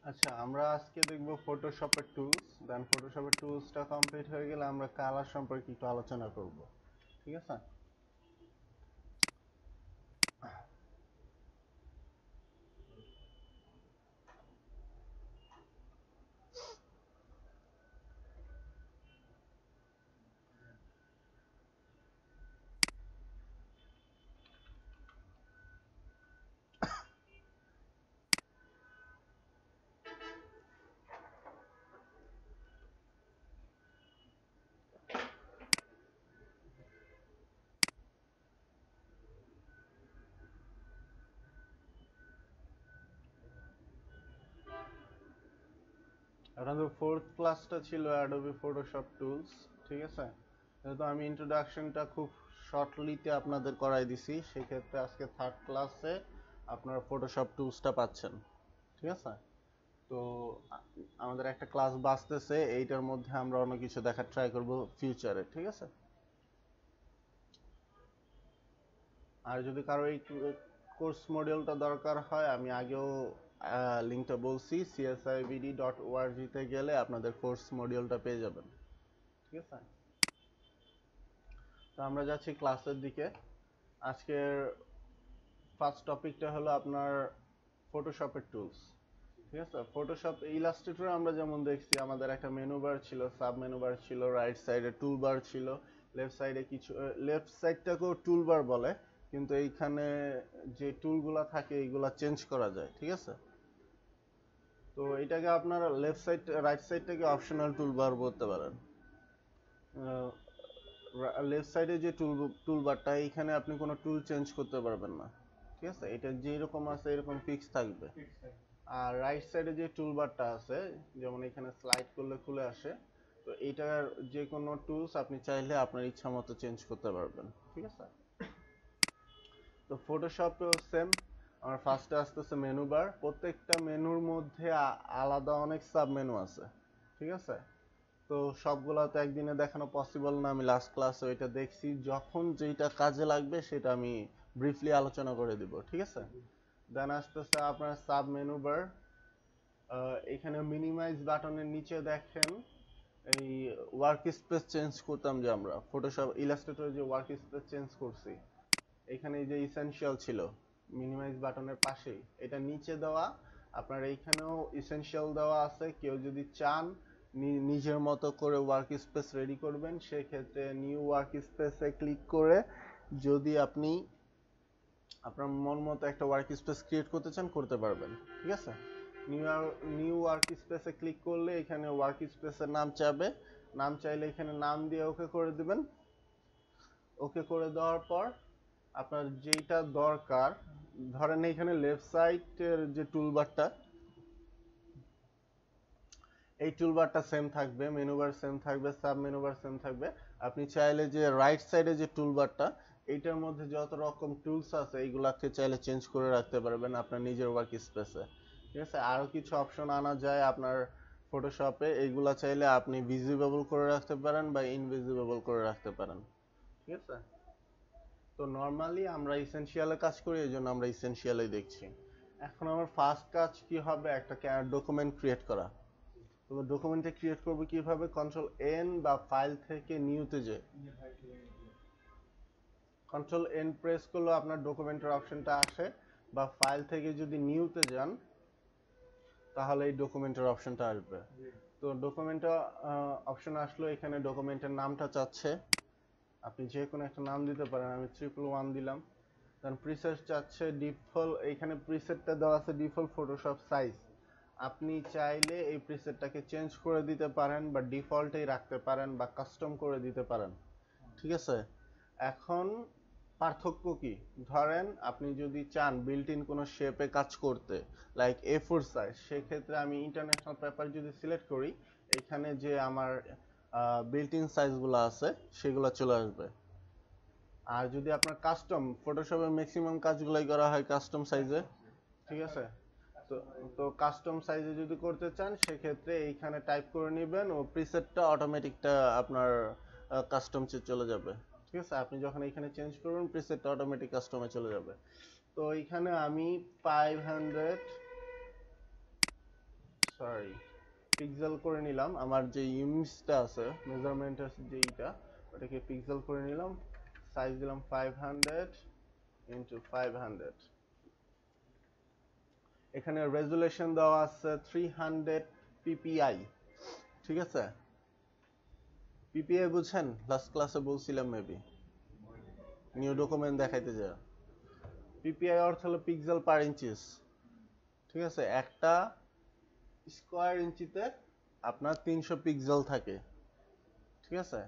আচ্ছা, আমরা আজকে দেখব ফটোশপের টুলস। দেন ফটোশপের টুলসটা কমপ্লিট হয়ে গেলে আমরা কালার সম্পর্কে একটু আলোচনা করব। ঠিক আছে? আপনাদের ফোর্থ ক্লাসটা ছিল অ্যাডোবি ফটোশপ টুলস। ঠিক আছে? যেহেতু আমি ইন্ট্রোডাকশনটা খুব শর্টলিতে আপনাদের করাই দিছি, সেক্ষেত্রে আজকে থার্ড ক্লাসে আপনারা ফটোশপ টুলসটা পাচ্ছেন। ঠিক আছে? তো আমাদের একটা ক্লাস বাঁচতেছে, এইটার মধ্যে আমরা অন্য কিছু দেখার ট্রাই করব ফিউচারে। ঠিক আছে? আর যদি কারো এই কোর্স মডিউলটা দরকার হয়, আমি আগেও লিঙ্কটা বলছি, csibd.org তে গেলে আপনাদের কোর্স মডিউলটা পেয়ে যাবেন। ঠিক আছে? তো আমরা যাচ্ছি ক্লাসের দিকে। আজকের ফার্স্ট টপিকটা হলো আপনার ফটোশপের টুলস। ঠিক আছে? ফটোশপ ইলাস্ট্রেটরে আমরা যেমন দেখছি, আমাদের একটা মেনু বার ছিল, সাব মেনু বার ছিল, রাইট সাইডে টুল বার ছিল, লেফট সাইডে কিছু, লেফট সাইডটাকেও টুল বার বলে, কিন্তু এইখানে যে টুলগুলা থাকে এইগুলা চেঞ্জ করা যায়। ঠিক আছে? তো এটাকে আপনারা লেফট সাইড রাইট সাইডটাকে অপশনাল টুল বার বলতে পারেন। লেফট সাইডে যে টুলবারটা, এইখানে আপনি কোনো টুল চেঞ্জ করতে পারবেন না। ঠিক আছে? এটা যেরকম আছে এরকম ফিক্স থাকবে। আর রাইট সাইডে যে টুলবারটা আছে, যেমন এখানে স্লাইড করলে খুলে আসে, তো এইটার যে কোনো টুলস আপনি চাইলে আপনার ইচ্ছা মতো চেঞ্জ করতে পারবেন। ঠিক আছে? তো ফটোশপেও সেম। আমার ফার্স্টে আসতেছে মেনু বার। প্রত্যেকটা মেনুর মধ্যে আলাদা অনেক সাব মেনু আছে। ঠিক আছে? তো সবগুলা তো একদিনে দেখানো পসিবল না, আমি লাস্ট ক্লাসে ওইটা দেখছি, যখন যেটা কাজে লাগবে সেটা আমি ব্রিফলি আলোচনা করে দিব। ঠিক আছে? দেন আসতেছে আপনার সাব মেনু বার। এখানে মিনিমাইজ বাটনের নিচে দেখেন এই ওয়ার্ক স্পেস চেঞ্জ করতাম, যে আমরা ফটোশপ ইলাস্ট্রেটরে যে ওয়ার্ক স্পেস চেঞ্জ করছি, এখানে এই যে ইসেনশিয়াল ছিল মিনিমাইজ বাটনের পাশেই, এটা নিচে দেওয়া। আপনার এইখানেও ইসেনশিয়াল দেওয়া আছে। কেউ যদি চান নিজের মতো করে ওয়ার্ক স্পেস রেডি করবেন, সেক্ষেত্রে নিউ ওয়ার্ক স্পেসে ক্লিক করে যদি আপনি আপনার মন মতো একটা ওয়ার্ক স্পেস ক্রিয়েট করতে চান, করতে পারবেন। ঠিক আছে? নিউ নিউ ওয়ার্ক স্পেসে ক্লিক করলে এখানে ওয়ার্ক স্পেসের নাম চাবে। নাম চাইলে এখানে নাম দিয়ে ওকে করে দিবেন। ওকে করে দেওয়ার পর আপনার যেইটা দরকার, ধরেন এখানে লেফট সাইডের যে টুলবারটা, এই টুলবারটা সেম থাকবে, মেনু বার সেম থাকবে, সাব মেনু বার সেম থাকবে। আপনি চাইলে যে রাইট সাইডে যে টুলবারটা, এইটার মধ্যে যত রকম টুলস আছে এইগুলাকে চাইলে চেঞ্জ করে রাখতে পারবেন আপনার নিজের ওয়ার্ক স্পেসে। ঠিক আছে? আরো কিছু অপশন আনা যায় আপনার ফটোশপে, এইগুলা চাইলে আপনি ভিজিবল করে রাখতে পারেন বা ইনভিজিবল করে রাখতে পারেন। ঠিক আছে? তো নর্মালি আমরা ইসেনশিয়ালে কাজ করি, এই জন্য আমরা ইসেনশিয়ালে দেখছি। এখন আমার ফার্স্ট কাজ কি হবে, একটা ডকুমেন্ট ক্রিয়েট করা। তো ডকুমেন্টটা ক্রিয়েট করবো কিভাবে, কন্ট্রোল এন বা ফাইল থেকে নিউতে যে কন্ট্রোল এন প্রেস করলে আপনার ডকুমেন্টের অপশনটা আসে, বা ফাইল থেকে যদি নিউতে যান তাহলে এই ডকুমেন্টের অপশনটা আসবে। তো ডকুমেন্টটা অপশন আসলো, এখানে ডকুমেন্টের নামটা চাচ্ছে, আপনি যে কোনো একটা নাম দিতে পারেন, আমি 111 দিলাম। দেন প্রিসেট চাচ্ছে ডিফল্ট, এইখানে প্রিসেটটা দেওয়া আছে ডিফল্ট ফটোশপ সাইজ। আপনি চাইলে এই প্রিসেটটাকে চেঞ্জ করে দিতে পারেন, বা ডিফল্টেই রাখতে পারেন, বা কাস্টম করে দিতে পারেন। ঠিক আছে? এখন পার্থক্য কি, ধরেন আপনি যদি চান বিল্ট ইন কোনো শেপে কাজ করতে, লাইক A4 সাইজ, সেক্ষেত্রে আমি ইন্টারন্যাশনাল পেপার যদি সিলেক্ট করি, এখানে যে আমার বিল্ট ইন সাইজগুলো আছে সেগুলো চলে আসবে। আর যদি আপনার কাস্টম, ফটোশপের ম্যাক্সিমাম কাজগুলাই করা হয় কাস্টম সাইজে। ঠিক আছে? তো তো কাস্টম সাইজে যদি করতে চান, সেক্ষেত্রে এইখানে টাইপ করে নেবেন, ও প্রিসেটটা অটোমেটিকটা আপনার কাস্টম চলে যাবে। ঠিক আছে? আপনি যখন এখানে চেঞ্জ করবেন, প্রিসেটটা অটোমেটিক কাস্টমে চলে যাবে। তো এইখানে আমি 500 সরি, পিক্সেল করে নিলাম। আমার যে ইমেজটা আছে মেজারমেন্টের যেইটা, ওটাকে পিক্সেল করে নিলাম। সাইজ দিলাম 500 ইনটু 500। এখানে রেজুলেশন দেওয়া আছে 300 পিপিআই। ঠিক আছে, পিপিআই বুঝছেন? লাস্ট ক্লাসে বলছিলাম মেবি, নিউ ডকুমেন্ট দেখাইতে যা। পিপিআই অর্থ হলো পিক্সেল পার ইঞ্চিস। ঠিক আছে, একটা স্কোয়ার ইঞ্চিতে আপনার 300 পিক্সেল থাকে। ঠিক আছে,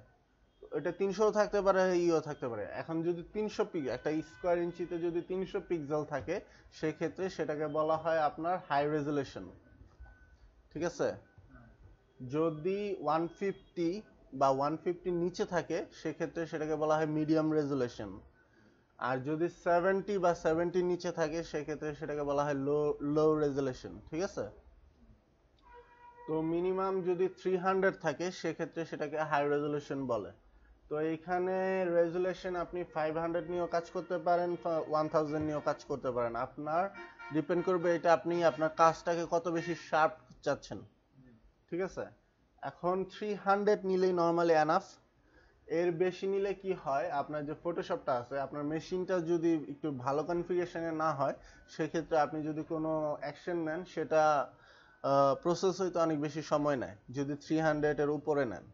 এটা 300 থাকতে পারে, ইও থাকতে পারে। এখন যদি 300 একটা স্কোয়ার ইঞ্চিতে যদি 300 পিক্সেল থাকে, সেক্ষেত্রে সেটাকে বলা হয় আপনার হাই রেজুলেশন। ঠিক আছে, যদি 150 বা 150 নিচে থাকে, সেক্ষেত্রে সেটাকে বলা হয় মিডিয়াম রেজুলেশন। আর যদি 70 বা 70 নিচে থাকে, সেক্ষেত্রে সেটাকে বলা হয় লো রেজুলেশন। ঠিক আছে, তো মিনিমাম যদি 300 থাকে, সেক্ষেত্রে সেটাকে হাই রেজুলেশন বলে। তো এইখানে রেজুলেশন আপনি 500 নিয়েও কাজ করতে পারেন, 1000 নিয়েও কাজ করতে পারেন। আপনার ডিপেন্ড করবে এটা আপনি আপনার কাজটাকে কত বেশি শার্প চাচ্ছেন। ঠিক আছে, এখন 300 নিলেই নর্মালি এনাফ। এর বেশি নিলে কি হয়, আপনার যে ফটোশপটা আছে, আপনার মেশিনটা যদি একটু ভালো কনফিগারেশনে না হয়, সেক্ষেত্রে আপনি যদি কোনো অ্যাকশন নেন, সেটা প্রসেস হইতে অনেক বেশি সময় নেয় যদি 300 এর উপরে নেন।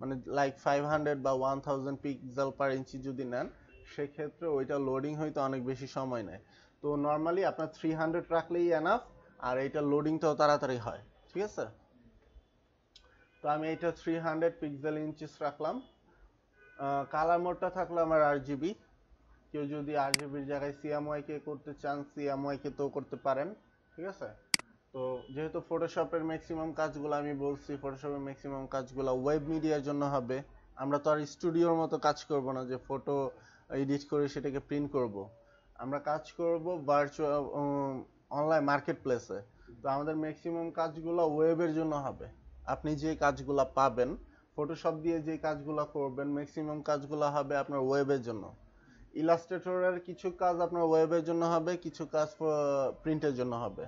মানে লাইক 500 বা 1000 পিক্সেল পার ইঞ্চি যদি নেন, সেক্ষেত্রে ওইটা লোডিং হইতে অনেক বেশি সময় নেয়। তো নর্মালি আপনার 300 রাখলেই এনাফ, আর এইটা লোডিংটাও তাড়াতাড়ি হয়। ঠিক আছে, তো আমি এটা 300 পিক্সেল ইঞ্চিস রাখলাম। কালার মোডটা থাকলো আমার আরজিবি। কেউ যদি আরজিবির জায়গায় সিএমওয়াই কে করতে চান, সিএমওয়াই কে তো করতে পারেন। ঠিক আছে, তো যেহেতু ফটোশপের ম্যাক্সিমাম কাজগুলো আমি বলছি, ফটোশপের ম্যাক্সিমাম কাজগুলো ওয়েব মিডিয়ার জন্য হবে। আমরা তো আর স্টুডিওর মতো কাজ করব না যে ফটো এডিট করে সেটাকে প্রিন্ট করব। আমরা কাজ করব ভার্চুয়াল অনলাইন মার্কেট প্লেসে। তো আমাদের ম্যাক্সিমাম কাজগুলো ওয়েবের জন্য হবে। আপনি যে কাজগুলো পাবেন ফটোশপ দিয়ে, যে কাজগুলো করবেন, ম্যাক্সিমাম কাজগুলো হবে আপনার ওয়েবের জন্য। ইলাস্ট্রেটরের কিছু কাজ আপনার ওয়েবের জন্য হবে, কিছু কাজ প্রিন্টের জন্য হবে।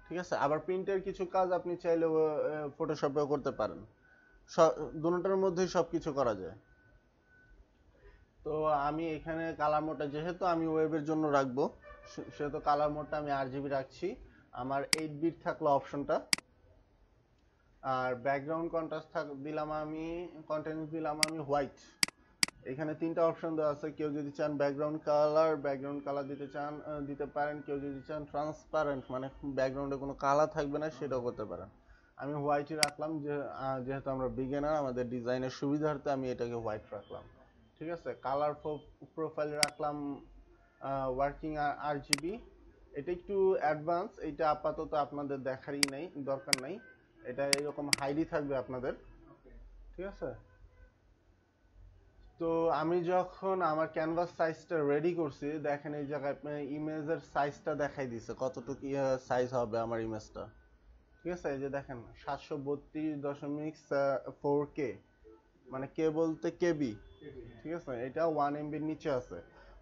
ঠিক আছে, আবার প্রিন্টের কিছু কাজ আপনি চাইলে ফটোশপেও করতে পারেন। দুটোটার মধ্যেই সবকিছু করা যায়। তো আমি এখানে কালার মোডটা যেহেতু আমি ওয়েবের জন্য রাখবো, সেহেতু কালার মোডটা আমি আরজিবি রাখছি। আমার 8 বিট থাকলো অপশনটা। আর ব্যাকগ্রাউন্ড কন্ট্রাস্ট দিলাম আমি হোয়াইট। এখানে 3টা অপশন দেওয়া আছে। কেউ যদি চান ব্যাকগ্রাউন্ড কালার দিতে চান দিতে পারেন। কেউ যদি চান ট্রান্সপারেন্ট, মানে ব্যাকগ্রাউন্ডে কোনো কালার থাকবে না, সেটাও করতে পারেন। আমি হোয়াইটই রাখলাম, যেহেতু আমরা বিগিনার, আমাদের ডিজাইনের সুবিধার্থে আমি এটাকে হোয়াইট রাখলাম। ঠিক আছে, কালার প্রোফাইল রাখলাম ওয়ার্কিং আরজিবি। এটা একটু অ্যাডভান্স, এটা আপাতত আপনাদের দেখারই নাই, দরকার নাই। এটা এরকম হাইডই থাকবে আপনাদের। ঠিক আছে, তো আমি যখন আমার ক্যানভাস সাইজটা রেডি করছি, দেখেন এই জায়গায় ইমেজের সাইজটা দেখাই দিছে কতটুকু সাইজ হবে আমার ইমেজটা। ঠিক আছে, এই যে দেখেন 732.4K, মানে কে বলতে কেবি। ঠিক আছে, এটা 1 MB নিচে আছে।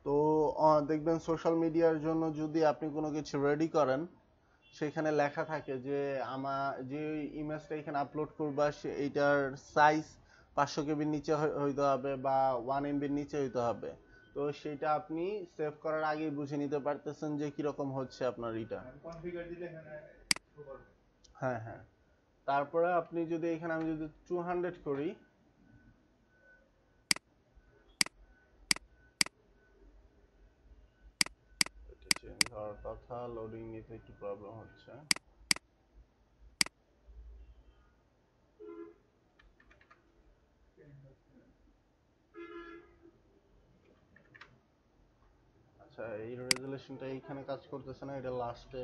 তো দেখবেন সোশ্যাল মিডিয়ার জন্য যদি আপনি কোনো কিছু রেডি করেন, সেখানে লেখা থাকে যে আমার যে ইমেজটা এখানে আপলোড করবা এইটার সাইজ 500 KB নিচে হইতে হবে বা 1 MB নিচে হইতে হবে। তো সেটা আপনি সেভ করার আগেই বুঝে নিতে পারতেছেন যে কিরকম হচ্ছে আপনার এটা। কনফিগার দিলে এখানে শো করবে। হ্যাঁ হ্যাঁ, তারপরে আপনি যদি এখানে আমি যদি 200 করি, এটা চেঞ্জ হওয়ার কথা, লোডিং নিতে একটু প্রবলেম হচ্ছে। আচ্ছা, এই রেজুলেশনটা এইখানে কাজ করতেছে না, এটা লাস্টে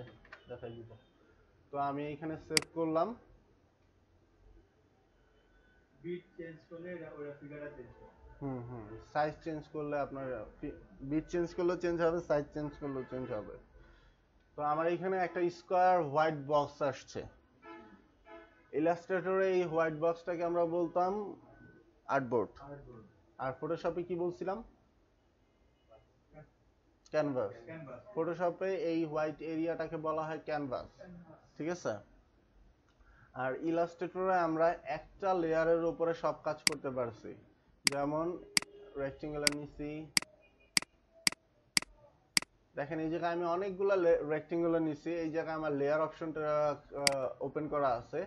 দেখাই দিব। তো আমি এখানে সেভ করলাম। বিট চেঞ্জ করলে ওরা ফিগারটা চেঞ্জ হবে। সাইজ চেঞ্জ করলে আপনার বিট চেঞ্জ করলেও চেঞ্জ হবে, সাইজ চেঞ্জ করলেও চেঞ্জ হবে। তো আমার এখানে একটা স্কয়ার হোয়াইট বক্স আসছে। ইলাস্ট্রেটরে এই হোয়াইট বক্সটাকে আমরা বলতাম আর্টবোর্ড। আর ফটোশপে কি বলছিলাম? ক্যানভাস। ফটোশপে এই হোয়াইট এরিয়াটাকে বলা হয় ক্যানভাস। ঠিক আছে, আর ইলাস্ট্রেটরে আমরা একটা লেয়ারের উপরে সব কাজ করতে পারছি, যেমন রেক্টেঙ্গুলার নিছি, দেখেন এই জায়গায় আমি অনেকগুলো রেক্টেঙ্গুলার নিছি, এই জায়গায় আমার লেয়ার অপশনটা ওপেন করা আছে,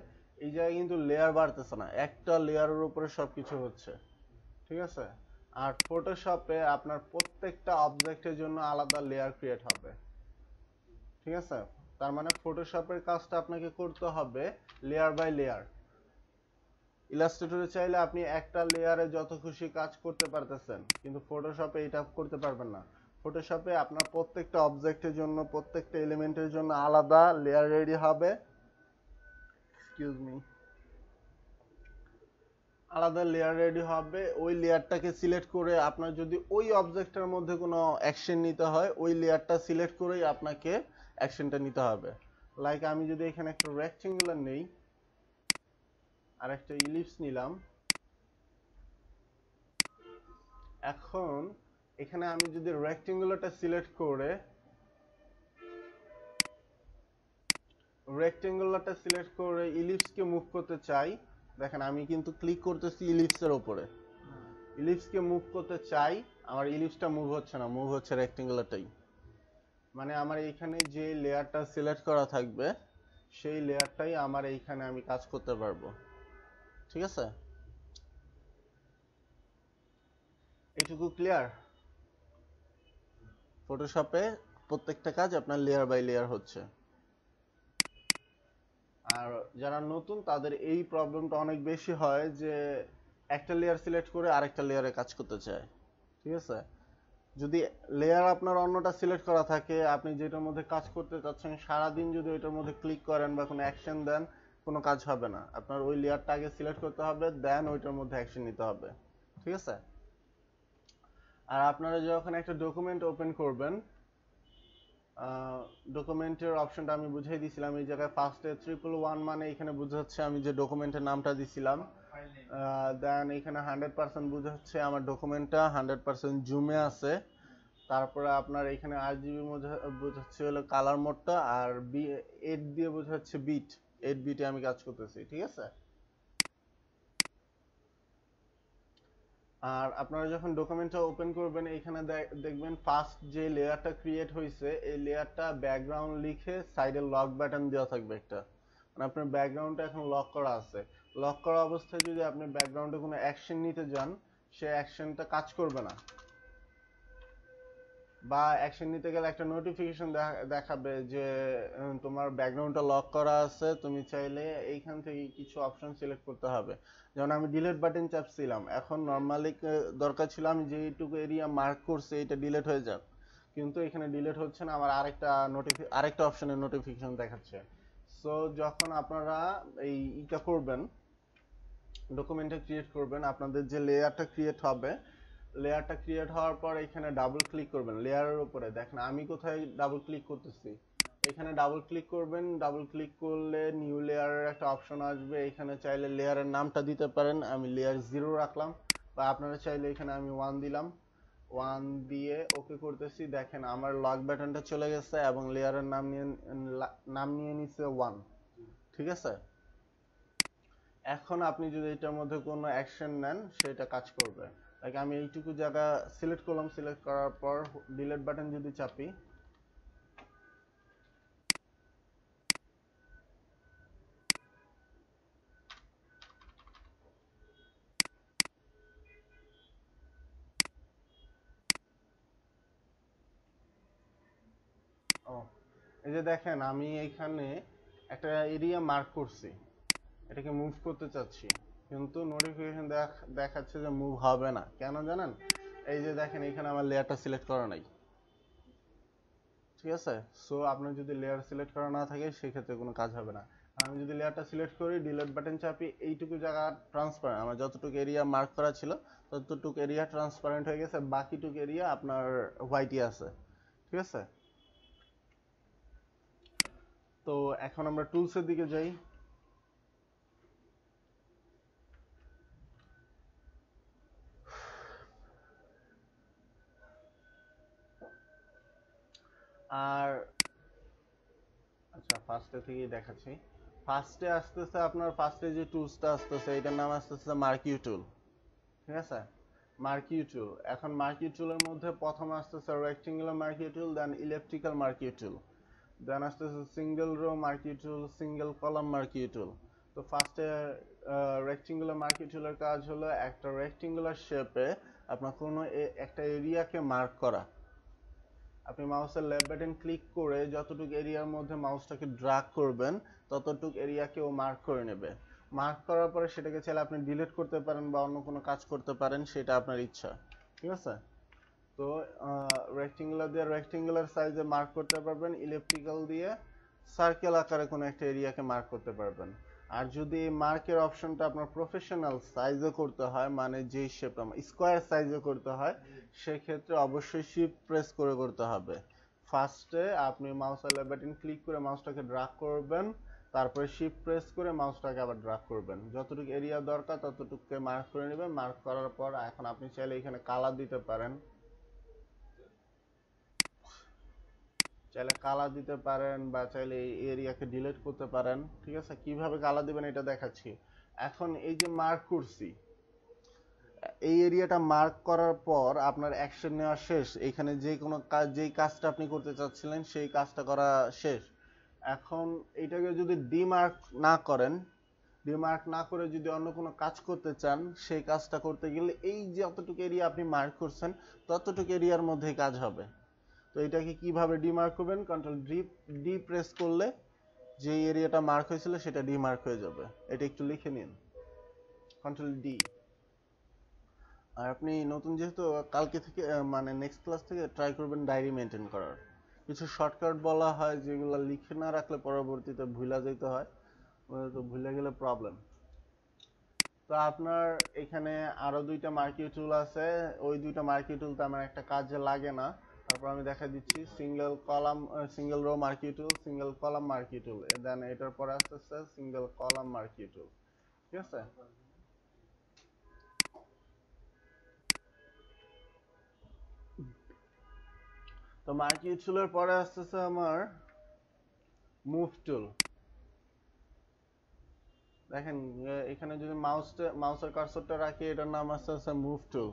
এই জায়গায় কিন্তু লেয়ার বাড়তেছে না, একটা লেয়ারের উপরে সবকিছু হচ্ছে, ঠিক আছে। আর ফটোশপে আপনার প্রত্যেকটা অবজেক্টের জন্য আলাদা লেয়ার ক্রিয়েট হবে, ঠিক আছে। তার মানে ফটোশপের কাজটা আপনাকে করতে হবে লেয়ার বাই লেয়ার। ইলাস্ট্রেটরে চাইলে আপনি একটা লেয়ারে যত খুশি কাজ করতে পারতেছেন, কিন্তু ফটোশপে এটা করতে পারবেন না। ফটোশপে আপনার প্রত্যেকটা অবজেক্টের জন্য, প্রত্যেকটা এলিমেন্টের জন্য আলাদা লেয়ার রেডি হবে, এক্সকিউজ মি, আলাদা লেয়ার রেডি হবে। ওই লেয়ারটাকে সিলেক্ট করে আপনার যদি ওই অবজেক্টের মধ্যে কোনো অ্যাকশন নিতে হয়, ওই লেয়ারটা সিলেক্ট করেই আপনাকে অ্যাকশনটা নিতে হবে। লাইক আমি যদি এখানে একটা রেক্টেঙ্গুলার নেই আর একটা ইলিপস নিলাম, এখন এখানে আমি যদি রেক্টেঙ্গুলারটা সিলেক্ট করে ইলিপসকে মুভ করতে চাই, দেখেন আমি কিন্তু ক্লিক করতেছি ইলিপসের উপরে, ইলিপসকে মুভ করতে চাই, আমার ইলিপসটা মুভ হচ্ছে না, মুভ হচ্ছে রেক্টেঙ্গুলারটাই। মানে আমার এইখানে যে লেয়ারটা সিলেক্ট করা থাকবে সেই লেয়ারটাই আমার এইখানে আমি কাজ করতে পারবো, ঠিক আছে। এইটুকু ক্লিয়ার? ফটোশপে প্রত্যেকটা কাজ আপনার লেয়ার বাই লেয়ার হচ্ছে। আর যারা নতুন তাদের এই প্রবলেমটা অনেক বেশি হয় যে একটা লেয়ার সিলেক্ট করে আরেকটা লেয়ারে কাজ করতে চায়, ঠিক আছে। যদি লেয়ার আপনার অন্যটা সিলেক্ট করা থাকে, আপনি যেটার মধ্যে কাজ করতে চাচ্ছেন সারাদিন যদি ওইটার মধ্যে ক্লিক করেন বা কোনো অ্যাকশন দেন, কোনো কাজ হবে না। আপনার ওই লেয়ারটা আগে সিলেক্ট করতে হবে, দেন ওইটার মধ্যে অ্যাকশন নিতে হবে, ঠিক আছে। আর আপনারা যখন একটা ডকুমেন্ট ওপেন করবেন, ডকুমেন্টের অপশনটা আমি বুঝাই দিছিলাম, এই জায়গায় ফার্স্টে 111 মানে এখানে বোঝাচ্ছে আমি যে ডকুমেন্টের নামটা দিছিলাম, দেন এখানে 100% বোঝাচ্ছে আমার ডকুমেন্টটা 100% জুমে আছে, তারপরে আপনার এখানে RGB বোঝাচ্ছে হলো কালার মোডটা, আর 8 দিয়ে বোঝাচ্ছে বিট, 8 বিটে আমি কাজ করতেছি, ঠিক আছে। আর আপনারা যখন ডকুমেন্টটা ওপেন করবেন এখানে দেখবেন ফার্স্ট যে লেয়ারটা ক্রিয়েট হয়েছে এই লেয়ারটা ব্যাকগ্রাউন্ড লিখে সাইডে লক বাটন দেওয়া থাকবে একটা, মানে আপনার ব্যাকগ্রাউন্ডটা এখন লক করা আছে। লক করা অবস্থায় যদি আপনি ব্যাকগ্রাউন্ডে কোনো অ্যাকশন নিতে যান, সে অ্যাকশনটা কাজ করবে না, বা অ্যাকশন নিতে গেলে একটা নোটিফিকেশন দেখাবে যে তোমার ব্যাকগ্রাউন্ডটা লক করা আছে, তুমি চাইলে এইখান থেকে কিছু অপশন সিলেক্ট করতে হবে। যেমন আমি ডিলিট বাটন চাপছিলাম, এখন নর্মালি দরকার ছিল আমি যেইটুকু এরিয়া মার্ক করছি এটা ডিলিট হয়ে যাক, কিন্তু এখানে ডিলিট হচ্ছে না, আমার আরেকটা অপশনের নোটিফিকেশন দেখাচ্ছে। সো যখন আপনারা এইটা করবেন, ডকুমেন্টটা ক্রিয়েট করবেন, আপনাদের যে লেয়ারটা ক্রিয়েট হবে, লেয়ারটা ক্রিয়েট হওয়ার পর এখানে ডাবল ক্লিক করবেন লেয়ারের উপরে, দেখেন আমি কোথায় ডাবল ক্লিক করতেছি, এখানে ডাবল ক্লিক করবেন, ডাবল ক্লিক করলে নিউ লেয়ারের একটা অপশন আসবে, এখানে চাইলে লেয়ারের নামটা দিতে পারেন, আমি লেয়ার 0 রাখলাম, বা আপনারা চাইলে এখানে আমি 1 দিলাম, 1 দিয়ে ওকে করতেছি, দেখেন আমার লক বাটনটা চলে গেছে এবং লেয়ারের নাম নিয়ে নিচ্ছে 1, ঠিক আছে। এখন আপনি যদি এটার মধ্যে কোনো অ্যাকশন নেন সেটা কাজ করবে। লাইক আমি এইটুকু জায়গা সিলেক্ট করলাম, সিলেক্ট করার পর ডিলিট বাটন যদি চাপি, ও এই যে দেখেন আমি এইখানে একটা এরিয়া মার্ক করছি, এটাকে মুভ করতে চাচ্ছি, কিন্তু নোটিফিকেশন দেখাচ্ছে যে মুভ হবে না, কেন জানেন? এই যে দেখেন এখানে আমার লেয়ারটা সিলেক্ট করা নাই, ঠিক আছে। সো আপনার যদি লেয়ার সিলেক্ট করা না থাকে সেক্ষেত্রে কোনো কাজ হবে না। আর আমি যদি লেয়ারটা সিলেক্ট করি, ডিলিট বাটন চাপি, এইটুকু জায়গা ট্রান্সপারেন্ট, আমার যতটুকু এরিয়া মার্ক করা ছিল ততটুকু এরিয়া ট্রান্সপারেন্ট হয়ে গেছে, বাকিটুকু এরিয়া আপনার হোয়াইটই আছে, ঠিক আছে। তো এখন আমরা টুলসের দিকে যাই। আর আচ্ছা ফার্স্টে থেকেই দেখাচ্ছি। ফার্স্টে আসতেছে আপনার ফার্স্টে যে টুলসটা আসতেছে এটার নাম আসতেছে মার্কিউ টুল, ঠিক আছে? মার্কিউ টুল। এখন মার্কিউ টুলের মধ্যে প্রথম আসতেছে রেক্টেঙ্গুলার মার্কিউ টুল, দেন ইলেপটিক্যাল মার্কিউ টুল, দেন আসতেছে সিঙ্গেল রো মার্কিউ টুল, সিঙ্গেল কলাম মার্কিউ টুল। তো ফার্স্টে রেক্টেঙ্গুলার মার্কিউ টুলের কাজ হলো একটা রেক্টেঙ্গুলার শেপে আপনার কোনো একটা এরিয়াকে মার্ক করা। আপনি মাউসের লেফট বাটন ক্লিক করে যতটুকু এরিয়ার মধ্যে মাউসটাকে ড্র্যাগ করবেন ততটুকু এরিয়াকে ও মার্ক করে নেবে। মার্ক করার পরে সেটাকে চাইলে আপনি ডিলিট করতে পারেন বা অন্য কোনো কাজ করতে পারেন, সেটা আপনার ইচ্ছা, ঠিক আছে? তো রেক্টেঙ্গুলার দিয়ে রেক্টেঙ্গুলার সাইজে মার্ক করতে পারবেন, ইলেপটিক্যাল দিয়ে সার্কেল আকারে কোনো একটা এরিয়াকে মার্ক করতে পারবেন। আর যদি এই মার্কের অপশনটা আপনার প্রফেশনাল সাইজে করতে হয়, মানে যে শেপটা স্কোয়ার সাইজে করতে হয়, সেক্ষেত্রে অবশ্যই শিফট প্রেস করে করতে হবে। ফার্স্টে আপনি মাউসের লেফট বাটন ক্লিক করে মাউসটাকে ড্র্যাগ করবেন, তারপরে শিফট প্রেস করে মাউসটাকে আবার ড্র্যাগ করবেন, যতটুকু এরিয়া দরকার ততটুকুকে মার্ক করে নেবেন। মার্ক করার পর এখন আপনি চাইলে এখানে কালার দিতে পারেন, বা চাইলে এই এরিয়াকে ডিলিট করতে পারেন, ঠিক আছে? কিভাবে কালার দিবেন এটা দেখাচ্ছি। এখন এই যে মার্ক করছি, এই এরিয়াটা মার্ক করার পর আপনার অ্যাকশন নেওয়া শেষ। এখানে যে কোনো কাজ, যেই কাজটা আপনি করতে চাচ্ছিলেন সেই কাজটা করা শেষ। এখন এইটাকে যদি ডিমার্ক না করেন, ডিমার্ক না করে যদি অন্য কোনো কাজ করতে চান, সেই কাজটা করতে গেলে এই যে যতটুকু এরিয়া আপনি মার্ক করছেন ততটুকু এরিয়ার মধ্যেই কাজ হবে। তো এটাকে কিভাবে ডিমার্ক করবেন, কন্ট্রোল ডি প্রেস করলে যে এরিয়াটা মার্ক হয়েছিল সেটা ডিমার্ক হয়ে যাবে। এটা একটু লিখে নিন, কন্ট্রোল ডি। আর আপনি নতুন যেহেতু, কালকে থেকে মানে নেক্সট ক্লাস থেকে ট্রাই করবেন ডায়েরি মেনটেন করার। কিছু শর্টকাট বলা হয় যেগুলো লিখে না রাখলে পরবর্তীতে ভুলা যেতে হয়, তো ভুলে গেলে প্রবলেম। তো আপনার এখানে আরো দুইটা মার্কিউ টুল আছে, ওই দুইটা মার্কিউ টুল তো আমার একটা কাজে লাগে না, তারপর আমি দেখা দিচ্ছি। সিঙ্গেল রো মার্কিউ টুল, সিঙ্গেল কলাম মার্কিউ টুল, দেন এটার পরে আসতেছে সিঙ্গেল কলাম মার্কিউ টুল, ঠিক আছে? তো মার্কিউ টুলের পরে আসতেছে আমার মুভ টুল। দেখেন এখানে যদি মাউসের কার্সরটা রাখি, এটার নাম আসতেছে মুভ টুল,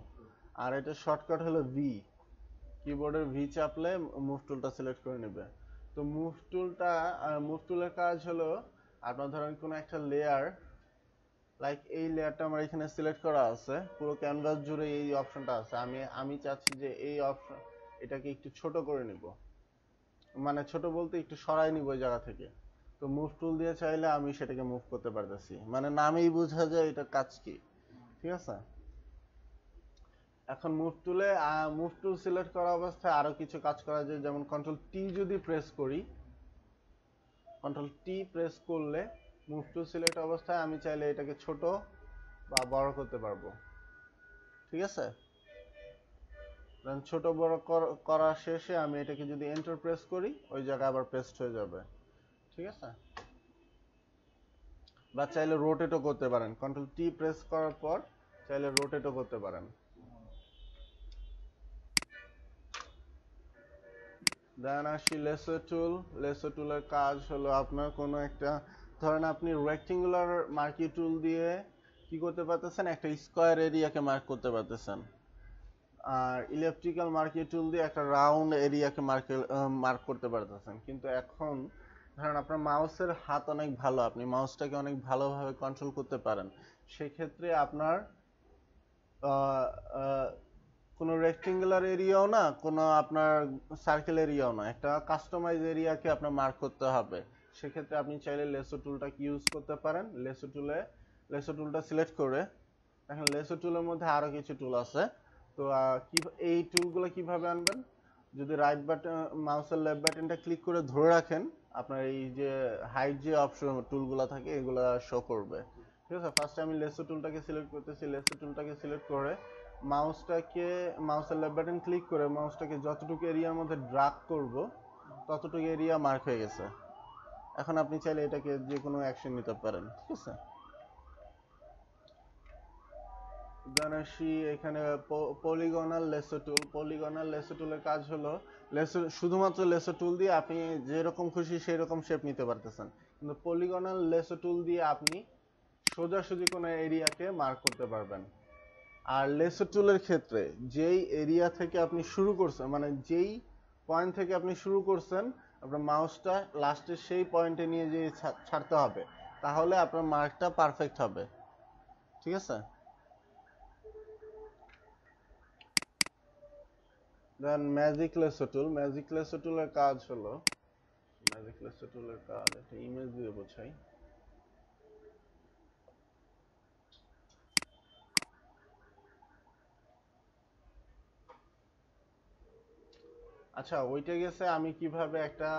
আর এটা শর্টকাট হলো ভি। কিবোর্ডের ভি চাপলে মুভ টুলটা সিলেক্ট করে নেবে। তো মুভ টুলের কাজ হলো আপনার ধরেন কোনো একটা লেয়ার, লাইক এই লেয়ারটা আমার এখানে সিলেক্ট করা আছে, পুরো ক্যানভাস জুড়ে এই অপশনটা আছে। আমি চাচ্ছি যে এই অপশন, এটাকে একটু ছোট করে নিব, মানে ছোট বলতে একটু সরাই নিব ওই জায়গা থেকে। তো মুভ টুল দিয়ে চাইলে আমি সেটাকে মুভ করতে পারতেছি, মানে নামেই বোঝা যায় এটার কাজ কি, ঠিক আছে? এখন মুভ টুল সিলেক্ট করা অবস্থায় আরো কিছু কাজ করা যায়, যেমন কন্ট্রোল টি যদি প্রেস করি, কন্ট্রোল টি প্রেস করলে মুভ টুল সিলেক্ট অবস্থায় আমি চাইলে এটাকে ছোট বা বড় করতে পারবো, ঠিক আছে? ছোট বড় করা শেষে আমি এটাকে যদি এন্টার প্রেস করি, ওই জায়গায় আবার পেস্ট হয়ে যাবে, ঠিক আছে? বা চাইলে রোটেটও করতে পারেন, কন্ট্রোল টি প্রেস করার পর চাইলে রোটেটও করতে পারেন। দেন আসি লেসো টুল। লেসো টুলের কাজ হলো আপনার কোনো একটা, ধরেন আপনি রেক্টেঙ্গুলার মার্কি টুল দিয়ে কি করতে পারতেছেন, একটা স্কোয়ার এরিয়াকে মার্ক করতে পারতেছেন, আর ইলেকট্রিক্যাল মার্কি টুল দিয়ে একটা রাউন্ড এরিয়াকে মার্ক করতে পারতেছেন। কিন্তু এখন ধরেন আপনার মাউসের হাত অনেক ভালো, আপনি মাউসটাকে অনেক ভালোভাবে কন্ট্রোল করতে পারেন, সেক্ষেত্রে আপনার কোনো রেক্টেঙ্গুলার এরিয়াও না, কোনো আপনার সার্কেল এরিয়াও না, একটা কাস্টমাইজ এরিয়াকে আপনার মার্ক করতে হবে। সেক্ষেত্রে আপনি চাইলে লেসো টুলটাকে ইউজ করতে পারেন। লেসো টুলটা সিলেক্ট করে, এখন লেসো টুলের মধ্যে আরো কিছু টুল আছে। তো এই টুলগুলো কিভাবে আনবেন, যদি রাইট বাটন মাউসের লেফট বাটনটা ক্লিক করে ধরে রাখেন, আপনার এই যে হাইড যে অপশন টুলগুলো থাকে এগুলো শো করবে, ঠিক আছে? ফার্স্টে আমি লেসো টুলটাকে সিলেক্ট করতেছি। লেসো টুলটাকে সিলেক্ট করে মাউসের লেফট বাটন ক্লিক করে মাউসটাকে যতটুকু এরিয়ার মধ্যে ড্র্যাগ করব ততটুকু এরিয়া মার্ক হয়ে গেছে। এখন আপনি চাইলে এটাকে যে কোনো অ্যাকশন নিতে পারেন, ঠিক আছে? দেন আসি এখানে পলিগনাল লেসো টুল। পলিগনাল লেসো টুলের কাজ হলো শুধুমাত্র লেসো টুল দিয়ে আপনি যেরকম খুশি সেই রকম শেপ নিতে পারতেছেন, কিন্তু পলিগনাল লেসো টুল দিয়ে আপনি সোজাসুজি কোনো এরিয়াকে মার্ক করতে পারবেন। আর লেসো টুলের ক্ষেত্রে যেই এরিয়া থেকে আপনি শুরু করছেন, মানে যেই পয়েন্ট থেকে আপনি শুরু করছেন, আপনার মাউসটা লাস্টে সেই পয়েন্টে নিয়ে যেয়ে ছাড়তে হবে, তাহলে আপনার মার্কটা পারফেক্ট হবে। ঠিক আছে? দেন ম্যাজিক লেসো টুল। ম্যাজিক লেসো টুলের কাজ হলো, ম্যাজিক লেসো টুলের কাজ একটা ইমেজ দিয়ে বোঝাই। আচ্ছা, ওইটা গেছে আমি কিভাবে একটা,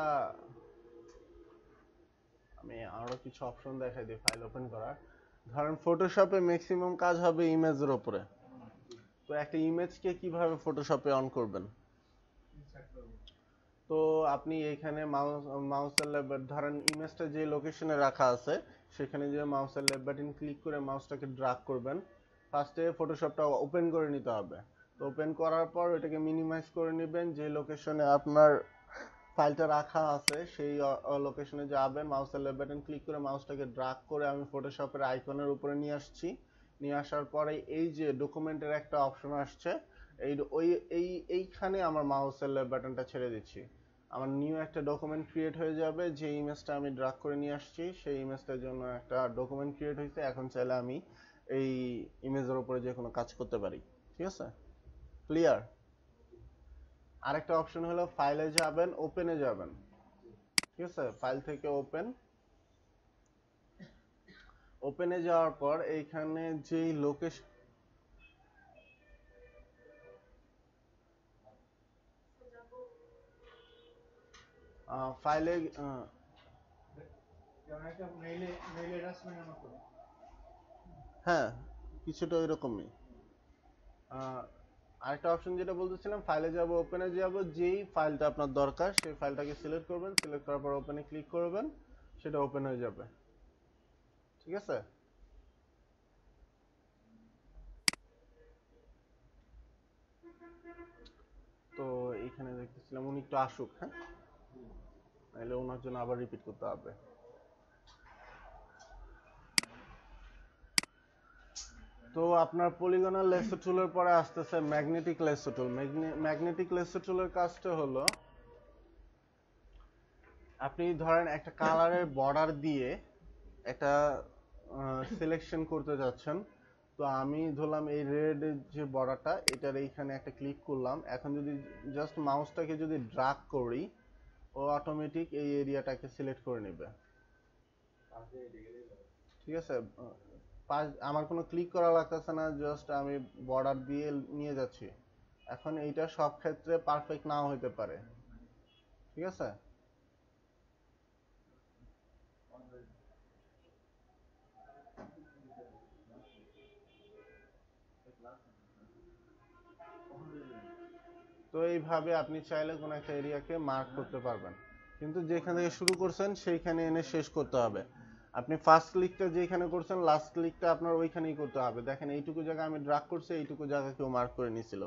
আমি আরো কিছু অপশন দেখাই দিই ফাইল ওপেন করার। ধরেন ফটোশপে ম্যাক্সিমাম কাজ হবে ইমেজের উপরে, তো একটা ইমেজকে কিভাবে ফটোশপে অন করবেন? তো আপনি এখানে মাউসের লেফট, ধরেন ইমেজটা যে লোকেশনে রাখা আছে সেখানে যে মাউসের লেফট বাটন ক্লিক করে মাউসটাকে ড্র্যাগ করবেন। ফার্স্টে ফটোশপটা ওপেন করে নিতে হবে। তো ওপেন করার পর এটাকে মিনিমাইজ করে নেবেন, যে লোকেশনে আপনার ফাইলটা রাখা আছে সেই লোকেশনে যাবেন, মাউসের লেফট বাটন ক্লিক করে মাউসটাকে ড্র্যাগ করে আমি ফটোশপের আইকনের উপরে নিয়ে আসছি। নিয়ে আসার পরে এই যে ডকুমেন্টের একটা অপশন আসছে, এই ওই এই এইখানে আমার মাউসের লেফট বাটনটা ছেড়ে দিচ্ছি। আমার নিউ একটা ডকুমেন্ট ক্রিয়েট হয়ে যাবে, যে ইমেজটা আমি ড্র্যাগ করে নিয়ে আসছি সেই ইমেজটার জন্য একটা ডকুমেন্ট ক্রিয়েট হয়েছে। এখন চাইলে আমি এই ইমেজের উপরে যে কোনো কাজ করতে পারি। ঠিক আছে? ক্লিয়ার? আরেকটা অপশন হলো ফাইলে যাবেন, ওপেনে যাবেন। ঠিক আছে? ফাইল থেকে ওপেন, ওপেনে যাওয়ার পর এইখানে যেই লোকেশন, ফাইলে হ্যাঁ কিছুটা ওইরকমই। আরেকটা অপশন যেটা বলতেছিলাম, ফাইলে যাব, ওপেনে যাব, যেই ফাইলটা আপনার দরকার সেই ফাইলটাকে সিলেক্ট করবেন, সিলেক্ট করার পর ওপেনে ক্লিক করবেন, সেটা ওপেন হয়ে যাবে। ঠিক আছে? তো এইখানে দেখতেছিলাম উনি একটু আসুক, হ্যাঁ, নাহলে ওনার জন্য আবার রিপিট করতে হবে। তো আপনার পলিগনাল লেসো টুলের পরে আসতেছে ম্যাগনেটিক লেসো টুল। ম্যাগনেটিক লেসো টুলের কাজটা হলো, আপনি ধরেন একটা কালারের বর্ডার দিয়ে একটা সিলেকশন করতে যাচ্ছেন। তো আমি ধরলাম এই রেড যে বর্ডারটা, এটার এইখানে একটা ক্লিক করলাম। এখন যদি জাস্ট মাউসটাকে যদি ড্র্যাগ করি, ও অটোমেটিক এই এরিয়াটাকে সিলেক্ট করে নেবে। ঠিক আছে? আমার কোনো ক্লিক করা লাগতেছে না, জাস্ট আমি বর্ডার দিয়ে নিয়ে যাচ্ছি। এখন এইটা সব ক্ষেত্রে পারফেক্ট নাও হতে পারে। ঠিক আছে? তো এইভাবে আপনি চাইলে কোনো একটা এরিয়াকে মার্ক করতে পারবেন, কিন্তু যেখান থেকে শুরু করছেন সেইখানে এনে শেষ করতে হবে। আপনি ফার্স্ট ক্লিকটা যেখানে করছেন লাস্ট ক্লিকটা আপনার ওইখানেই করতে হবে। দেখেন এইটুকু জায়গা আমি ড্র্যাগ করছি, এইটুকু জায়গা কেউ মার্ক করে নিছিল।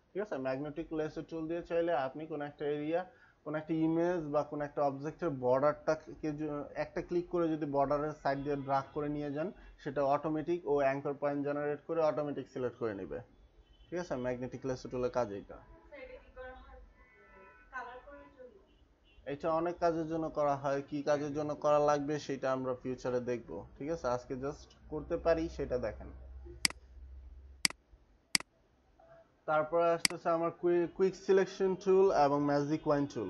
ঠিক আছে? ম্যাগনেটিক লেসো টুল দিয়ে চাইলে আপনি কোনো একটা এরিয়া, কোনো একটা ইমেজ বা কোনো একটা অবজেক্টের বর্ডারটাকে একটা ক্লিক করে যদি বর্ডারের সাইড দিয়ে ড্র্যাগ করে নিয়ে যান, সেটা অটোমেটিক ও অ্যাঙ্কর পয়েন্ট জেনারেট করে অটোমেটিক সিলেক্ট করে নেবে। ঠিক আছে? ম্যাগনেটিক লেসো টুলের কাজ এইটা। এটা অনেক কাজের জন্য করা হয়, কি কাজের জন্য করা লাগবে সেটা আমরা ফিউচারে দেখব। ঠিক আছে? আজকে জাস্ট করতে পারি সেটা দেখেন। তারপরে আসতেছে আমার কুইক সিলেকশন টুল এবং ম্যাজিক ওয়াইন টুল।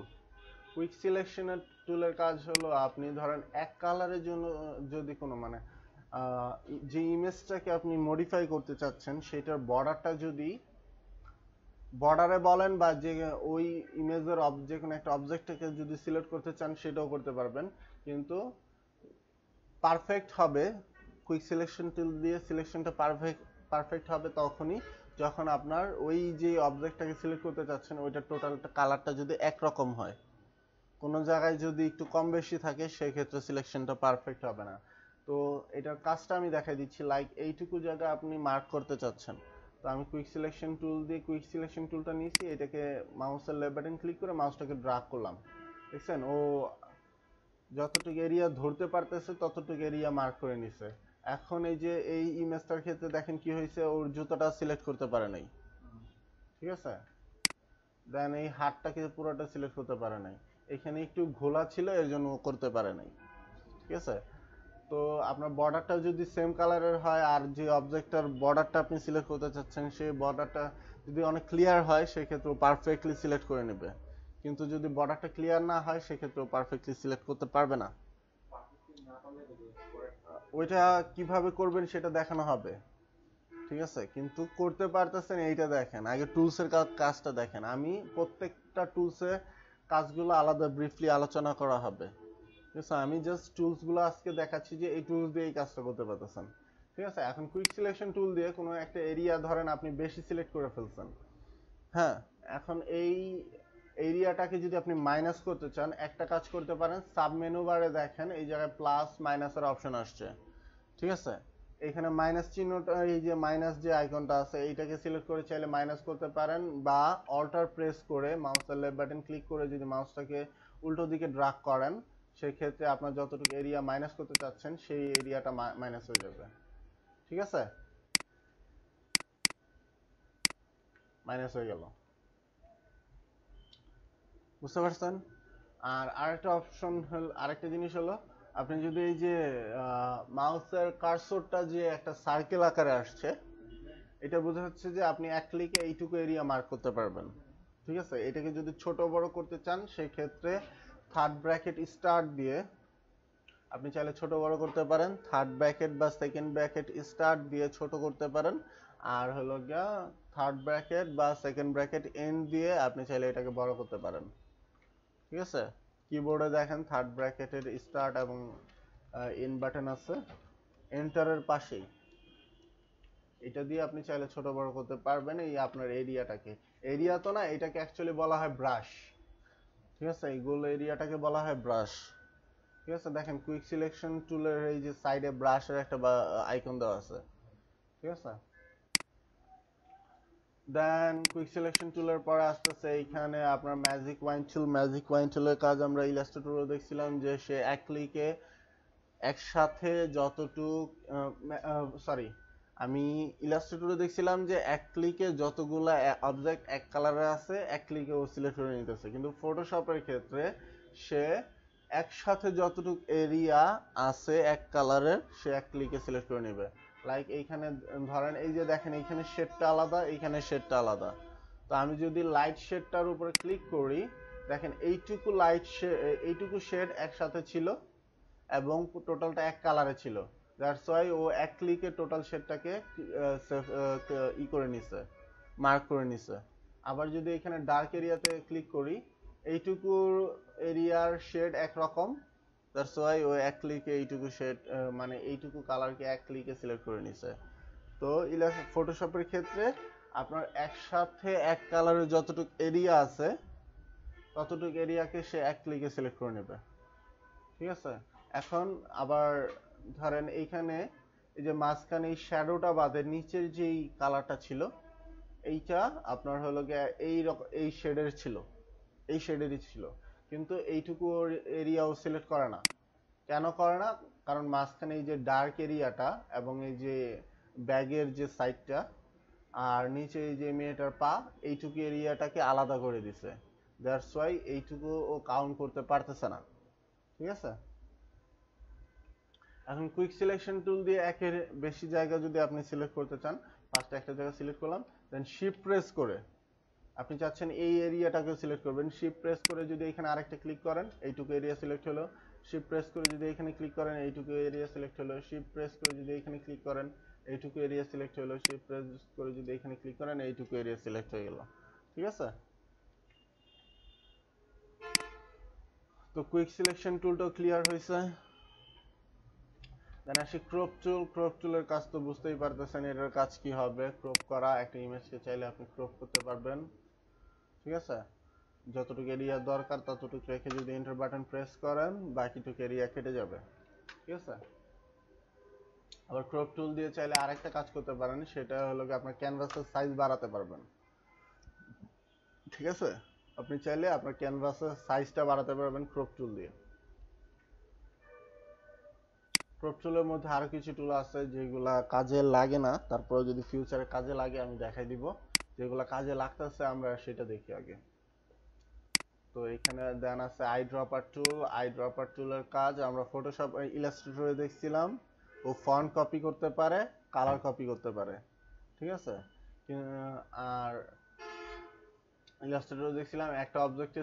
কুইক সিলেকশন টুলের কাজ হলো, আপনি ধরেন এক কালারের জন্য যদি কোনো মানে যে ইমেজটাকে আপনি মডিফাই করতে চাচ্ছেন সেটার বর্ডারটা যদি বর্ডারে বলেন, বা যে ওই ইমেজের যে কোনো একটা অবজেক্টটাকে যদি সিলেক্ট করতে চান সেটাও করতে পারবেন, কিন্তু পারফেক্ট হবে কুইক সিলেকশন টুল দিয়ে। সিলেকশনটা পারফেক্ট হবে তখনই যখন আপনার ওই যে অবজেক্টটাকে সিলেক্ট করতে চাচ্ছেন ওইটার টোটাল কালারটা যদি একরকম হয়। কোনো জায়গায় যদি একটু কম বেশি থাকে সেক্ষেত্রে সিলেকশনটা পারফেক্ট হবে না। তো এটার কাজটা আমি দেখাই দিচ্ছি। লাইক এইটুকু জায়গা আপনি মার্ক করতে চাচ্ছেন, তো আমি কুইক সিলেকশন টুল দিয়ে কুইক সিলেকশন টুলটা নিয়েছি, এটাকে মাউসের লেফট বাটন ক্লিক করে মাউসটাকে ড্রাগ করলাম, দেখছেন ও যতটুকু এরিয়া ধরতে পারতেছে ততটুকু এরিয়া মার্ক করে নিছে। এখন এই যে এই ইমেজটার ক্ষেত্রে দেখেন কি হয়েছে, ওর জুতাটা সিলেক্ট করতে পারে নাই, ঠিক আছে। দেন এই হাতটাকে পুরোটা সিলেক্ট করতে পারে নাই, এখানে একটু ঘোলা ছিল এর জন্য ও করতে পারে নাই, ঠিক আছে। তো আপনার বর্ডারটা যদি সেম কালারের হয় আর যে অবজেক্টটার বর্ডারটা আপনি সিলেক্ট করতে চাচ্ছেন সেই বর্ডারটা যদি অনেক ক্লিয়ার হয় সেক্ষেত্রে ও পারফেক্টলি সিলেক্ট করে নেবে, কিন্তু যদি বর্ডারটা ক্লিয়ার না হয় সেক্ষেত্রে ও পারফেক্টলি সিলেক্ট করতে পারবে না। ওইটা কিভাবে করবেন সেটা দেখানো হবে, ঠিক আছে, কিন্তু করতে পারতেছেন এইটা দেখেন। আগে টুলসের কাজটা দেখেন, আমি প্রত্যেকটা টুলসে কাজগুলো আলাদা ব্রিফলি আলোচনা করা হবে, ঠিক আছে। আমি জাস্ট টুলস গুলো আজকে দেখাচ্ছি যে এই টুলস দিয়ে এই কাজটা করতে পারতেছেন, ঠিক আছে। এখন কুইক সিলেকশন টুল দিয়ে কোনো একটা এরিয়া ধরেন আপনি বেশি সিলেক্ট করে ফেলছেন, হ্যাঁ, এখন এই এরিয়াটাকে যদি আপনি মাইনাস করতে চান একটা কাজ করতে পারেন, সাব মেনু বারে দেখেন এই জায়গায় প্লাস মাইনাসের অপশন আসছে, ঠিক আছে। এখানে মাইনাস চিহ্নটা, এই যে মাইনাস যে আইকনটা আছে এইটাকে সিলেক্ট করে চাইলে মাইনাস করতে পারেন, বা অল্টার প্রেস করে মাউসের লেফট বাটন ক্লিক করে যদি মাউসটাকে উল্টো দিকে ড্রাগ করেন সেই ক্ষেত্রে আপনার যতটুকু এরিয়া মাইনাস করতে চাচ্ছেন সেই এরিয়াটা মাইনাস হয়ে যাবে, ঠিক আছে, মাইনাস হয়ে গেল, বুঝতে পারছেন। আর আরেকটা অপশন হল, আরেকটা জিনিস হলো আপনি যদি এই যে মাউসের কার্সরটা যে একটা সার্কেল আকারে আসছে এটা বোঝা যাচ্ছে যে আপনি এক ক্লিকে এইটুকু এরিয়া মার্ক করতে পারবেন, ঠিক আছে। এটাকে যদি ছোট বড় করতে চান সেই ক্ষেত্রে থার্ড ব্র্যাকেট স্টার্ট দিয়ে আপনি চাইলে ছোট বড় করতে পারেন, থার্ড ব্র্যাকেট বা সেকেন্ড ব্র্যাকেট স্টার্ট দিয়ে ছোট করতে পারেন, আর হলো গিয়া থার্ড ব্র্যাকেট বা সেকেন্ড ব্র্যাকেট এন্ড দিয়ে আপনি চাইলে এটাকে বড় করতে পারেন, ঠিক আছে। কিবোর্ডে দেখেন থার্ড ব্র্যাকেটের স্টার্ট এবং এন্ড বাটন আছে, এন্টারের পাশেই এটা দিয়ে আপনি চাইলে ছোট বড় করতে পারবেন এই আপনার এরিয়াটাকে। এরিয়া তো না, এটাকে অ্যাকচুয়ালি বলা হয় ব্রাশ, ঠিক আছে, এই গোল এরিয়াটাকে বলা হয় ব্রাশ, ঠিক আছে। দেখেন কুইক সিলেকশন টুলের এই যে সাইডে ব্রাশের একটা আইকন দেওয়া আছে, ঠিক আছে। দেন কুইক সিলেকশন টুলের পরে আসতেছে এইখানে আপনার ম্যাজিক ওয়াইন টুল। ম্যাজিক ওয়াইন টুলের কাজ আমরা ইলাস্ট্রেটরে দেখছিলাম যে সে এক ক্লিকে একসাথে যতটুক, সরি, আমি ইলাস্ট্রেটরে দেখছিলাম যে এক ক্লিকে যতগুলা অবজেক্ট এক কালারে আছে এক ক্লিকে ও সিলেক্ট করে নিতেছে, কিন্তু ফটোশপের ক্ষেত্রে সে একসাথে যতটুক এরিয়া আছে এক কালারের সে এক ক্লিকে সিলেক্ট করে নেবে। লাইক এইখানে ধরেন এই যে দেখেন এইখানে শেডটা আলাদা, এইখানে শেডটা আলাদা, তো আমি যদি লাইট শেডটার উপরে ক্লিক করি দেখেন এইটুকু এইটুকু শেড একসাথে ছিল এবং টোটালটা এক কালারে ছিল, দ্যাটস ওয়াই ও এক ক্লিকে টোটাল শেডটাকে ই করে নিছে, মার্ক করে নিছে। আবার যদি এখানে ডার্ক এরিয়াতে ক্লিক করি এইটুকুর এরিয়ার শেড একরকম, দ্যাটস ওয়াই ও এক ক্লিকে এইটুকু শেড মানে এইটুকু কালারকে এক ক্লিকে সিলেক্ট করে নিছে। তো ফটোশপের ক্ষেত্রে আপনার একসাথে এক কালারের যতটুকু এরিয়া আছে ততটুকু এরিয়াকে সে এক ক্লিকে সিলেক্ট করে নেবে, ঠিক আছে। এখন আবার ধরেন এইখানে এই যে মাঝখানে এই শ্যাডোটা বাদে নিচের যেই কালারটা ছিল এইটা আপনার হলো গিয়ে এই শেডের ছিল, এই শেডেরই ছিল, কিন্তু এইটুকু এরিয়াও সিলেক্ট করে না। কেন করে না? কারণ মাঝখানে এই যে ডার্ক এরিয়াটা এবং এই যে ব্যাগের যে সাইডটা আর নিচে এই যে মেয়েটার পা এইটুকু এরিয়াটাকে আলাদা করে দিছে, দ্যাটস ওয়াই এইটুকু ও কাউন্ট করতে পারতেছে না, ঠিক আছে। এখন কুইক সিলেকশন টুল দিয়ে একের বেশি জায়গা যদি আপনি সিলেক্ট করতে চান, ফার্স্টে একটা জায়গা সিলেক্ট করলাম, দেন শিফট প্রেস করে আপনি চাচ্ছেন এই এরিয়াটাকে সিলেক্ট করবেন, শিফট প্রেস করে যদি এখানে আরেকটা ক্লিক করেন এইটুকু এরিয়া সিলেক্ট হলো, শিফট প্রেস করে যদি এখানে ক্লিক করেন এইটুকু এরিয়া সিলেক্ট হলো, শিফট প্রেস করে যদি এখানে ক্লিক করেন এইটুকু এরিয়া সিলেক্ট হলো, শিফট প্রেস করে যদি এখানে ক্লিক করেন এইটুকু এরিয়া সিলেক্ট হয়ে গেল, ঠিক আছে। তো কুইক সিলেকশন টুলটাও ক্লিয়ার হয়েছে। দেন আসি ক্রপ টুল। ক্রপ টুলের কাজ তো বুঝতেই পারতেছেন এটার কাজ কি হবে, ক্রপ করা, একটা ইমেজকে চাইলে আপনি ক্রপ করতে পারবেন, ঠিক আছে। যতটুকু এরিয়া দরকার ততটুকু রেখে যদি এন্টার বাটন প্রেস করেন বাকিটুকু এরিয়া কেটে যাবে, ঠিক আছে। আবার ক্রপ টুল দিয়ে চাইলে আরেকটা কাজ করতে পারেন, সেটা হলো কি আপনার ক্যানভাসের সাইজ বাড়াতে পারবেন। ঠিক আছে, আপনি চাইলে আপনার ক্যানভাসের সাইজটা বাড়াতে পারবেন ক্রপ টুল দিয়ে। ক্রপ টুলের মধ্যে আরো কিছু টুল আছে যেগুলা কাজে লাগে না, তারপরে যদি ফিউচারে কাজে লাগে আমি দেখাই দিব। যেগুলা কাজে লাগতেছে আমরা সেটা দেখি আগে। তো এখানে দেন আছে I dropper tool. I dropper টুলের কাজ আমরা ফটোশপ ইলাস্ট্রেটরে দেখছিলাম, ও ফন্ট কপি করতে পারে, কালার কপি করতে পারে। ঠিক আছে, আর ইলাস্ট্রেটরে দেখছিলাম একটা অবজেক্টে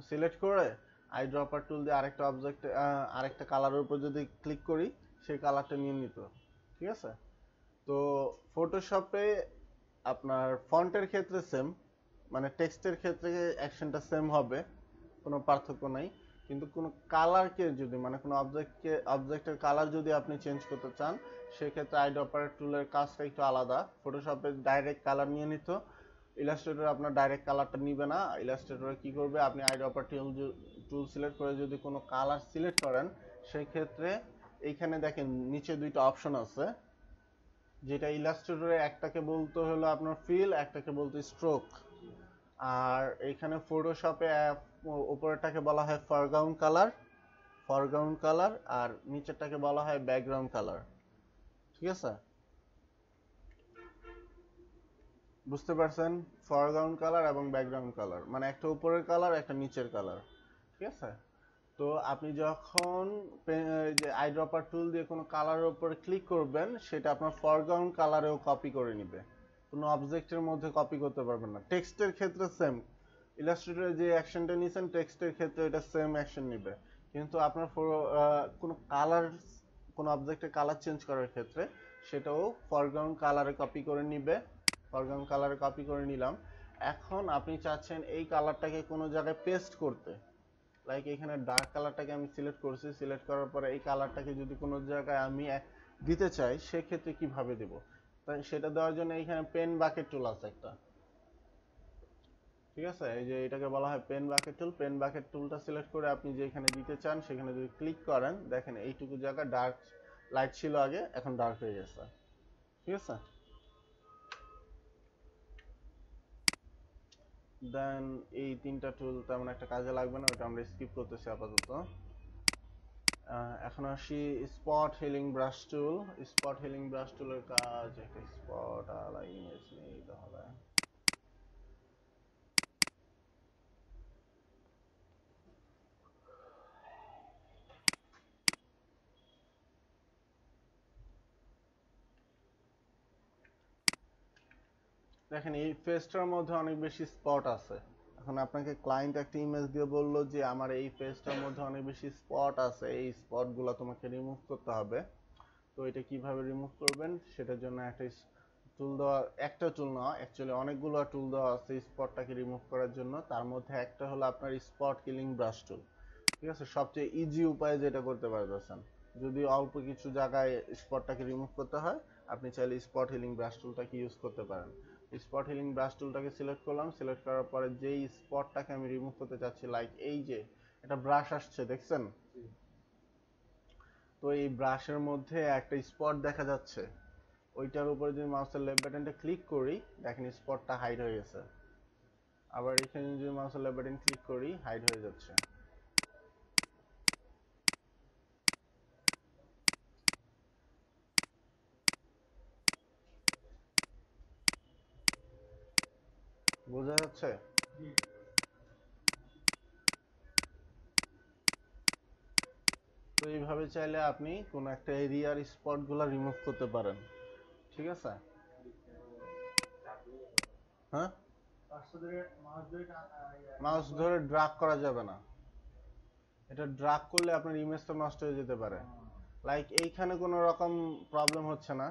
সিলেক্ট করে আই ড্রপার টুল দিয়ে আরেকটা অবজেক্ট আরেকটা কালারের উপর যদি ক্লিক করি সেই কালারটা নিয়ে নিত। ঠিক আছে, তো ফটোশপে আপনার ফন্টের ক্ষেত্রে সেম, মানে টেক্সটের ক্ষেত্রে অ্যাকশনটা সেম হবে, কোনো পার্থক্য নাই। কিন্তু কোনো কালারকে যদি মানে কোনো অবজেক্টের কালার যদি আপনি চেঞ্জ করতে চান, সেক্ষেত্রে আই ড্রপার টুলের কাজটা একটু আলাদা। ফটোশপে ডাইরেক্ট কালার নিয়ে নিত, ইলাস্ট্রেটর আপনার ডাইরেক্ট কালারটা নিবে না। ইলাস্ট্রেটর কি করবে, আপনি আই ড্রপার টুল সিলেক্ট করে যদি কোনো কালার সিলেক্ট করেন, সেই ক্ষেত্রে এইখানে দেখেন নিচে দুইটা অপশন আছে, যেটা ইলাস্ট্রেটরে একটাকে বলতে হলো আপনার ফিল, একটাকে বলতে স্ট্রোক। আর এখানে ফটোশপে উপরেরটাকে বলা হয় ফরগ্রাউন্ড কালার, আর নিচেরটাকে বলা হয় ব্যাকগ্রাউন্ড কালার। ঠিক আছে, বুঝতে পারছেন? ফরগ্রাউন্ড কালার এবং ব্যাকগ্রাউন্ড কালার মানে একটা উপরের কালার, একটা নিচের কালার। ঠিক আছে, তো আপনি যখন যে আই ড্রপার টুল দিয়ে কোনো কালারের উপরে ক্লিক করবেন, সেটা আপনার ফরগ্রাউন্ড কালারেও কপি করে নিবে, কোনো অবজেক্টের মধ্যে কপি করতে পারবেন না। টেক্সটের ক্ষেত্রে সেম, ইলাস্ট্রেটরে যে অ্যাকশনটা নিছেন টেক্সটের ক্ষেত্রে এটা সেম অ্যাকশন নিবে, কিন্তু আপনার কোনো কালার, কোনো অবজেক্টের কালার চেঞ্জ করার ক্ষেত্রে সেটাও ফরগ্রাউন্ড কালারে কপি করে নিবে। ফরগ্রাউন্ড কালারে কপি করে নিলাম, এখন আপনি চাচ্ছেন এই কালারটাকে কোনো জায়গায় পেস্ট করতে। লাইক এখানে ডার্ক কালারটাকে আমি সিলেক্ট করছি, সিলেক্ট করার পরে এই কালারটাকে যদি কোনো জায়গায় আমি দিতে চাই, সেক্ষেত্রে কিভাবে দেব? তাই সেটা দেওয়ার জন্য এখানে পেন বাকেট টুল আছে একটা। ঠিক আছে, এই যে এটাকে বলা হয় pen bucket tool. Pen bucket টুলটা সিলেক্ট করে আপনি যেখানে দিতে চান সেখানে যদি ক্লিক করেন, দেখেন এইটুকু জায়গা ডার্ক লাইট ছিল আগে, এখন ডার্ক হয়ে গেছে। ঠিক আছে, দেন এই তিনটা টুল তেমন একটা কাজে লাগবে না, ওটা আমরা স্কিপ করতেছি আপাতত। এখন আসি স্পট হিলিং ব্রাশ টুল। স্পট হিলিং ব্রাশ টুলের কাজ একটা স্পট আলা ইমেজ নিতে হবে। দেখেন এই ফেসটার মধ্যে অনেক বেশি স্পট আছে। এখন আপনাকে ক্লায়েন্ট একটা ইমেজ দিয়ে বললো যে আমার এই ফেসটার মধ্যে অনেক বেশি স্পট আছে, এই স্পটগুলো তোমাকে রিমুভ করতে হবে। তো এটা কিভাবে রিমুভ করবেন সেটার জন্য একটা টুল দেওয়া, একটা টুল না অ্যাকচুয়ালি অনেকগুলো টুল দেওয়া আছে স্পটটাকে রিমুভ করার জন্য। তার মধ্যে একটা হলো আপনার স্পট কিলিং ব্রাশ টুল। ঠিক আছে, সবচেয়ে ইজি উপায়ে যেটা করতে পারতেছেন, যদি অল্প কিছু জায়গায় স্পটটাকে রিমুভ করতে হয়, আপনি চাইলে স্পট হিলিং ব্রাশ টুলটাকে ইউজ করতে পারেন। স্পট হিলিং ব্রাশ টুলটাকে সিলেক্ট করলাম, সিলেক্ট করার পরে যেই স্পটটাকে আমি রিমুভ করতে চাচ্ছি, লাইক এই যে একটা ব্রাশ আসছে দেখছেন, তো এই ব্রাশের মধ্যে একটা স্পট দেখা যাচ্ছে, ওইটার উপরে যদি মাউসের লেফট বাটনটা ক্লিক করি, দেখেন স্পটটা হাইড হয়ে গেছে। আবার এখানে যদি মাউসের লেফট বাটন ক্লিক করি, হাইড হয়ে যাচ্ছে। বোঝা যাচ্ছে? তো এইভাবে চাইলে আপনি কোন একটা এরিয়ার স্পটগুলো রিমুভ করতে পারেন। ঠিক আছে, হ্যাঁ, মাউস ধরে ড্রাগ করা যাবে না, এটা ড্রাগ করলে আপনার ইমেজটা নষ্ট হয়ে যেতে পারে। লাইক এইখানে কোনো রকম প্রবলেম হচ্ছে না,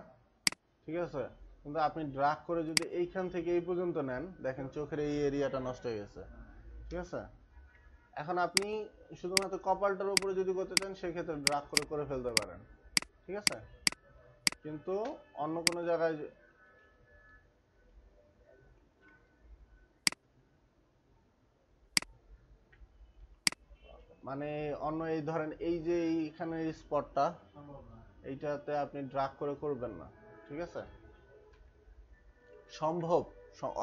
ঠিক আছে, কিন্তু আপনি ড্রাগ করে যদি এইখান থেকে এই পর্যন্ত নেন, দেখেন চোখের এই এরিয়াটা নষ্ট হয়ে গেছে। ঠিক আছে, এখন আপনি শুধুমাত্র কপালটার উপরে যদি করতে চান, সেক্ষেত্রে ড্রাগ করে করে ফেলতে পারেন। ঠিক আছে, কিন্তু অন্য কোনো জায়গায় মানে অন্য এই ধরেন এই যে এইখানে স্পটটা, এইটাতে আপনি ড্রাগ করে করবেন না, ঠিক আছে? সম্ভব,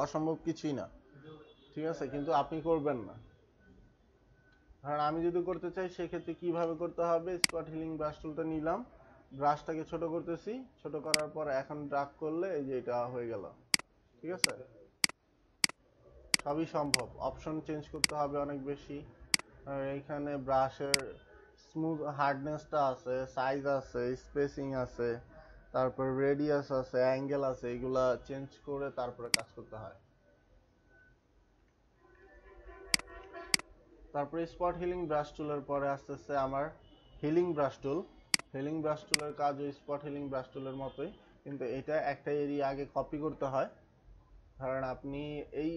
অসম্ভব কিছুই না, ঠিক আছে, কিন্তু আপনি করবেন না। কারণ আমি যদি করতে চাই সেক্ষেত্রে কিভাবে করতে হবে, স্পট হিলিং ব্রাশ টুলটা নিলাম, ব্রাশটাকে ছোট করতেছি, ছোট করার পর এখন ড্রাগ করলে এই যে এটা হয়ে গেল, ঠিক আছে? সবই সম্ভব। অপশন চেঞ্জ করতে হবে অনেক বেশি। আর এইখানে ব্রাশের স্মুথ হার্ডনেসটা আছে, সাইজ আছে, স্পেসিং আছে, তারপর রেডিয়াস আছে, অ্যাঙ্গেল আছে, এগুলা চেঞ্জ করে তারপরে কাজ করতে হয়। তারপরে স্পট হিলিং ব্রাশ টুলের পরে আসতেছে আমার হিলিং ব্রাশ টুল। হিলিং ব্রাশ টুলের কাজ ওই স্পট হিলিং ব্রাশ টুলের মতোই, কিন্তু এটা একটা এরিয়া আগে কপি করতে হয়। কারণ আপনি এই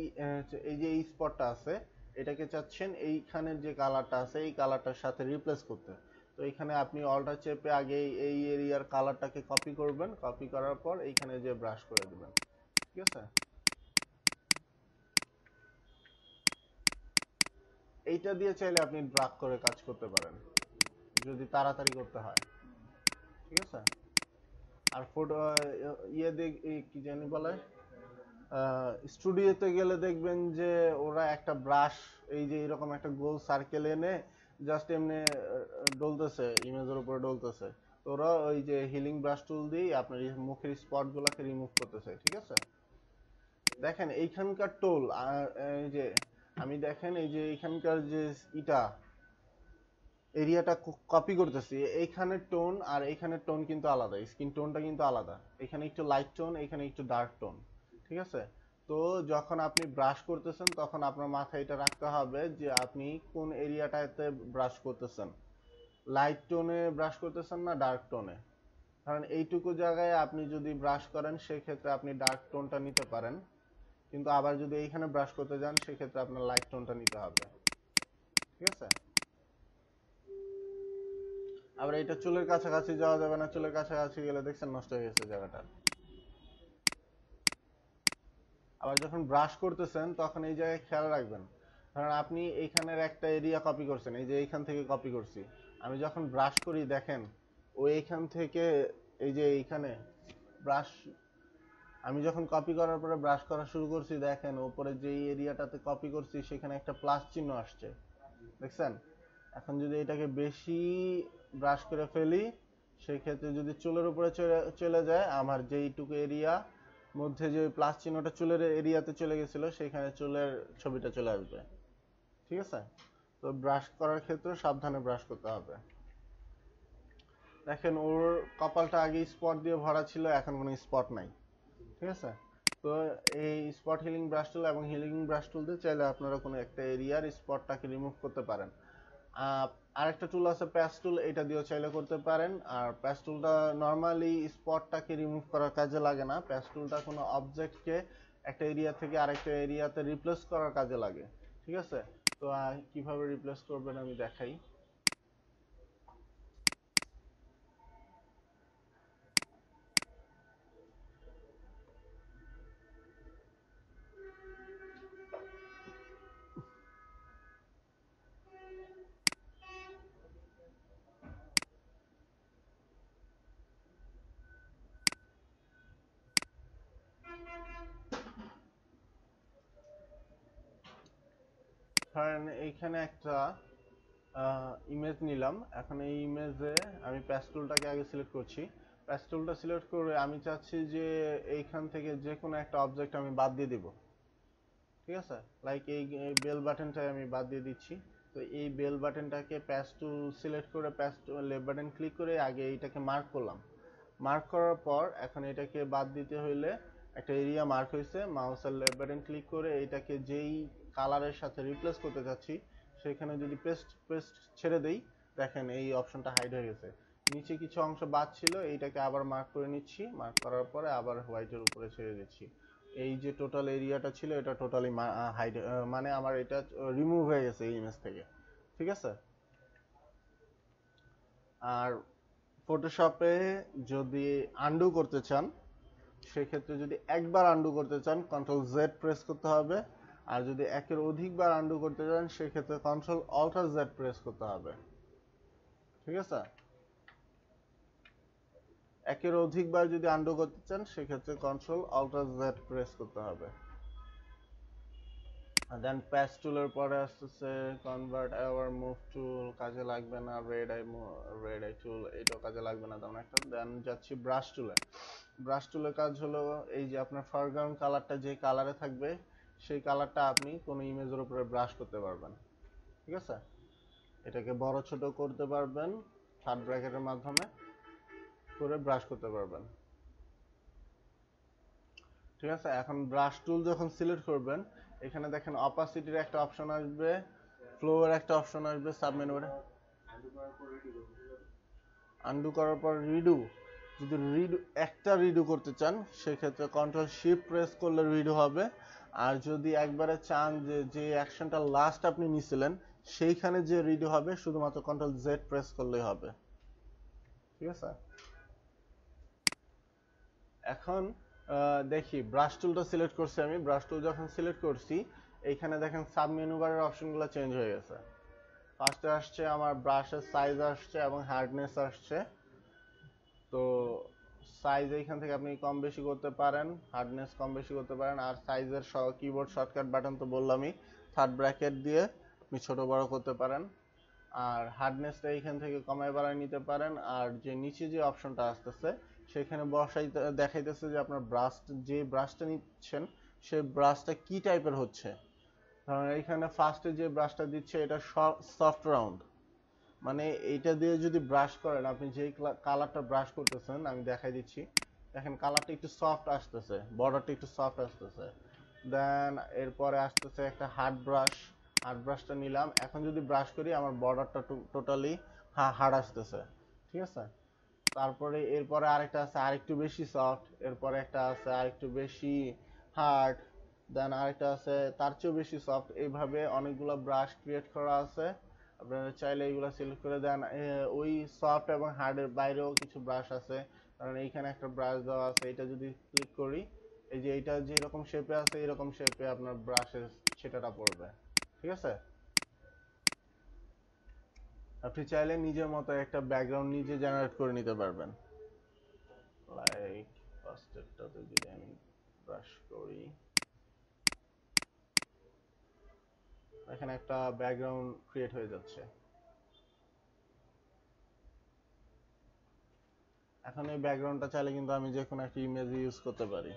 এই যে এই স্পটটা আছে, এটাকে চাচ্ছেন এইখানের যে কালারটা আছে এই কালারটার সাথে রিপ্লেস করতে। তো এখানে আপনি অল্টা চেপে আগে এই এরিয়ার কালারটাকে কপি করবেন, কপি করার পর এইখানে যে ব্রাশ করে দিবেন, ঠিক আছে? এইটা দিয়ে চাইলে আপনি ড্রাগ করে কাজ করতে পারেন যদি তাড়াতাড়ি করতে হয়, ঠিক আছে? আর ফটো ইয়ে দেখ কি জানি বলে, স্টুডিওতে গেলে দেখবেন যে ওরা একটা ব্রাশ এই যে এরকম একটা গোল সার্কেল এনে জাস্ট এমনি ডলতেছে, ইমেজের উপরে ডলতেছে। তো ওরা ওই যে হিলিং ব্রাশ টুল দিয়ে আপনার মুখের স্পট গুলাকে রিমুভ করতেছে, ঠিক আছে? দেখেন এইখানকার টোল আর এই যে আমি দেখেন এই যে এইখানকার যে ইটা এরিয়াটা কপি করতেছি, এইখানের টোন আর এইখানের টোন কিন্তু আলাদা, স্কিন টোনটা কিন্তু আলাদা। এখানে একটু লাইট টোন, এখানে একটু ডার্ক টোন, ঠিক আছে? তো যখন আপনি ব্রাশ করতেছেন তখন আপনার মাথায় এটা রাখতে হবে যে আপনি কোন এরিয়াটাতে ব্রাশ করতেছেন, লাইট টোনে ব্রাশ করতেছেন না ডার্ক টোনে। কারণ এইটুকু জায়গায় আপনি যদি ব্রাশ করেন সেক্ষেত্রে আপনি ডার্ক টোনটা নিতে পারেন, কিন্তু আবার যদি এইখানে ব্রাশ করতে যান সেক্ষেত্রে আপনার লাইট টোনটা নিতে হবে, ঠিক আছে? আবার এটা চুলের কাছাকাছি যাওয়া যাবে না, চুলের কাছাকাছি গেলে দেখছেন নষ্ট হয়ে গেছে জায়গাটা। আবার যখন ব্রাশ করতেছেন তখন এই জায়গায় খেয়াল রাখবেন, কারণ আপনি এইখানের একটা এরিয়া কপি করছেন, এই যে এইখান থেকে কপি করছি, আমি যখন ব্রাশ করি দেখেন ও এইখান থেকে এই যে এইখানে ব্রাশ, আমি যখন কপি করার পরে ব্রাশ করা শুরু করছি দেখেন উপরে যে এরিয়াটাতে কপি করছি সেখানে একটা প্লাস চিহ্ন আসছে, দেখছেন? এখন যদি এটাকে বেশি ব্রাশ করে ফেলি সেই ক্ষেত্রে যদি চুলের উপরে চলে যায়, আমার যেইটুকু এরিয়া মধ্যে যে প্লাস চিহ্নটা চুলের এরিয়াতে চলে গেছিল সেখানে চুলের ছবিটা চলে আসবে, ঠিক আছে? তো ব্রাশ করার ক্ষেত্রে সাবধানে ব্রাশ করতে হবে। দেখেন ওর কপালটা আগে স্পট দিয়ে ভরা ছিল, এখন কোনো স্পট নাই, ঠিক আছে? তো এই স্পট হিলিং ব্রাশ টুল এবং হিলিং ব্রাশ টুল দিয়ে চাইলে আপনারা কোনো একটা এরিয়ার স্পটটাকে রিমুভ করতে পারেন। আরেকটা টুল আছে প্যাচ টুল, এটা দিয়েও চাইলে করতে পারেন। আর প্যাচ টুলটা নর্মালি স্পটটাকে রিমুভ করার কাজে লাগে না, প্যাচ টুলটা কোনো অবজেক্টকে একটা এরিয়া থেকে আরেকটা এরিয়াতে রিপ্লেস করার কাজে লাগে, ঠিক আছে? তো কিভাবে রিপ্লেস করবেন আমি দেখাই। ধরেন এইখানে একটা ইমেজ নিলাম, এখন এই ইমেজে আমি প্যাচ টুলটাকে আগে সিলেক্ট করছি। প্যাচ টুলটা সিলেক্ট করে আমি চাচ্ছি যে এইখান থেকে যে কোনো একটা অবজেক্ট আমি বাদ দিয়ে দিব, ঠিক আছে? লাইক এই বেল বাটনটাই আমি বাদ দিয়ে দিচ্ছি। তো এই বেল বাটনটাকে প্যাচ টুল সিলেক্ট করে প্যাচ টুল লেফট বাটন ক্লিক করে আগে এইটাকে মার্ক করলাম। মার্ক করার পর এখন এটাকে বাদ দিতে হইলে একটা এরিয়া মার্ক হয়েছে, মাউসের লেফট বাটন ক্লিক করে এটাকে যেই কালারের সাথে রিপ্লেস করতে যাচ্ছি সেখানে যদি পেস্ট ছেড়ে দেই, দেখেন এই অপশনটা হাইড হয়ে গেছে। নিচে কিছু অংশ বাদ ছিল, এইটাকে আবার মার্ক করে নিচ্ছি, মার্ক করার পরে আবার হোয়াইটের উপরে ছেড়ে দিচ্ছি। এই যে টোটাল এরিয়াটা ছিল এটা টোটালি হাইড, মানে আমার এটা রিমুভ হয়ে গেছে এই ইমেজ থেকে, ঠিক আছে? আর ফটোশপে যদি আন্ডু করতে চান সেক্ষেত্রে যদি একবার আন্ডু করতে চান কন্ট্রোল জেড প্রেস করতে হবে, আর যদি একের অধিকবার আন্ডু করতে চান সেক্ষেত্রে কন্ট্রোল অল্টার জেড প্রেস করতে হবে, ঠিক আছে? একের অধিকবার যদি আন্ডু করতে চান সেক্ষেত্রে কন্ট্রোল অল্টার জেড প্রেস করতে হবে। দেন প্যাচ টুলের পরে আসতেছে কনভার্ট এভার মুভ টুল, কাজে লাগবে না। রেড আই টুল, এটাও কাজে লাগবে না তেমন একটা। দেন যাচ্ছি ব্রাশ টুলে। ব্রাশ টুলের কাজ হলো এই যে আপনার ফরগ্রাউন্ড কালারটা যে কালারে থাকবে সেই কালারটা আপনি কোনো ইমেজের উপরে ব্রাশ করতে পারবেন, ঠিক আছে? এটাকে বড় ছোট করতে পারবেন, থার্ড ব্র্যাকেটের মাধ্যমে করে ব্রাশ করতে পারবেন, ঠিক আছে? এখন ব্রাশ টুল যখন সিলেক্ট করবেন, এখানে দেখেন অপাসিটির একটা অপশন আসবে, ফ্লোর একটা অপশন আসবে সাবমেনুতে। আনডু করার পর রিডু, যদি একটা রিডু করতে চান সেক্ষেত্রে কন্ট্রোল শিফট প্রেস করলে রিডু হবে। আর যদি একবারে চান যে অ্যাকশনটা লাস্ট আপনি নিছিলেন সেইখানে যে রিডু হবে শুধুমাত্র কন্ট্রোল জেড প্রেস করলেই হবে, ঠিক আছে? এখন দেখি ব্রাশ টুলটা সিলেক্ট করছি আমি। ব্রাশ টুল যখন সিলেক্ট করছি এইখানে দেখেন সাব মেনু বারের অপশনগুলো চেঞ্জ হয়ে গেছে। ফার্স্টে আসছে আমার ব্রাশের সাইজ আসছে এবং হার্ডনেস আসছে। তো সাইজ এইখান থেকে আপনি কম বেশি করতে পারেন, হার্ডনেস কম বেশি করতে পারেন। আর সাইজের কিবোর্ড শর্টকাট বাটন তো বললামই, থার্ড ব্র্যাকেট দিয়ে আপনি ছোট বড় করতে পারেন। আর হার্ডনেসটা এইখান থেকে কমায় বাড়ায় নিতে পারেন। আর যে নিচে যে অপশনটা আসতেছে সেখানে দেখাইতেছে যে আপনার যে ব্রাশটা নিচ্ছেন সেই ব্রাশটা কি টাইপের হচ্ছে। কারণ এইখানে ফার্স্টে যে ব্রাশটা দিচ্ছে এটা সফট রাউন্ড, মানে এইটা দিয়ে যদি ব্রাশ করেন, আপনি যেই কালারটা ব্রাশ করতেছেন আমি দেখাই দিচ্ছি, দেখেন কালারটা একটু সফট আসতেছে, বর্ডারটা একটু সফট আসতেছে। দেন এরপরে আসতেছে একটা হার্ড ব্রাশটা নিলাম। এখন যদি ব্রাশ করি আমার বর্ডারটা টোটালি হার্ড আসতেছে, ঠিক আছে? তারপরে এরপরে আরেকটা আছে আরেকটু বেশি সফট, এরপরে একটা আছে আরেকটু বেশি হার্ড, দেন আরেকটা আছে তার চেয়েও বেশি সফট। এইভাবে অনেকগুলো ব্রাশ ক্রিয়েট করা আছে, আপনারা চাইলে এইগুলো সিলেক্ট করে দেন। ওই সফট এবং হার্ডের বাইরেও কিছু ব্রাশ আছে, কারণ এইখানে একটা ব্রাশ দেওয়া আছে, এটা যদি ক্লিক করি এই যে এইটা যেরকম শেপে আছে এরকম শেপে আপনার ব্রাশের ছেটাটা পড়বে, ঠিক আছে? আপনি চাইলে নিজের মতো একটা ব্যাকগ্রাউন্ড নিজে জেনারেট করে নিতে পারবেন। লাইক ফার্স্টেরটাতে যদি আমি ব্রাশ করি, এখানে একটা ব্যাকগ্রাউন্ড ক্রিয়েট হয়ে যাচ্ছে। এখন এই ব্যাকগ্রাউন্ডটা চাইলে কিন্তু আমি যে কোনো একটা ইমেজ ইউজ করতে পারি,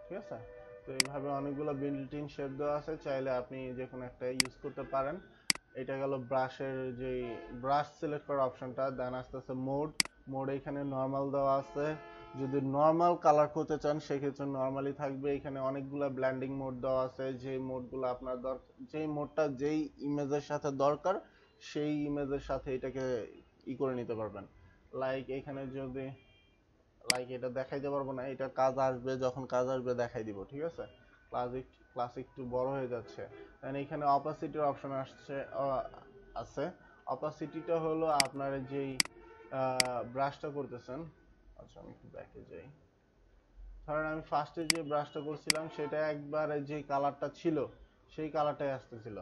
ঠিক আছে? তো এইভাবে অনেকগুলো বিল্ট ইন শেপ দেওয়া আছে, চাইলে আপনি যে কোনো একটা ইউজ করতে পারেন। এটা গেল ব্রাশের যে ব্রাশ সিলেক্ট করার অপশনটা। দেন আসতেছে মোড এখানে নর্মাল দেওয়া আছে, যদি নর্মাল কালার করতে চান সেক্ষেত্রে নর্মালি থাকবে। এখানে অনেকগুলো ব্ল্যান্ডিং মোড দেওয়া আছে, যে মোডগুলো আপনার যেই মোডটা যেই ইমেজের সাথে দরকার সেই ইমেজের সাথে এটাকে করে নিতে পারবেন। লাইক এখানে যদি এটা দেখাইতে পারবো না, এটা কাজ আসবে, যখন কাজ আসবে দেখাই দিব, ঠিক আছে? ক্লাস একটু বড় হয়ে যাচ্ছে। দেন এখানে অপাসিটির অপশন আছে। অপাসিটিটা হলো আপনার যেই ব্রাশটা করতেছেন। আচ্ছা আমি একটু ব্যাকে যাই। ধরেন আমি ফার্স্টে যে ব্রাশটা করছিলাম সেটা একবারে যে কালারটা ছিল সেই কালারটাই আসতেছিল।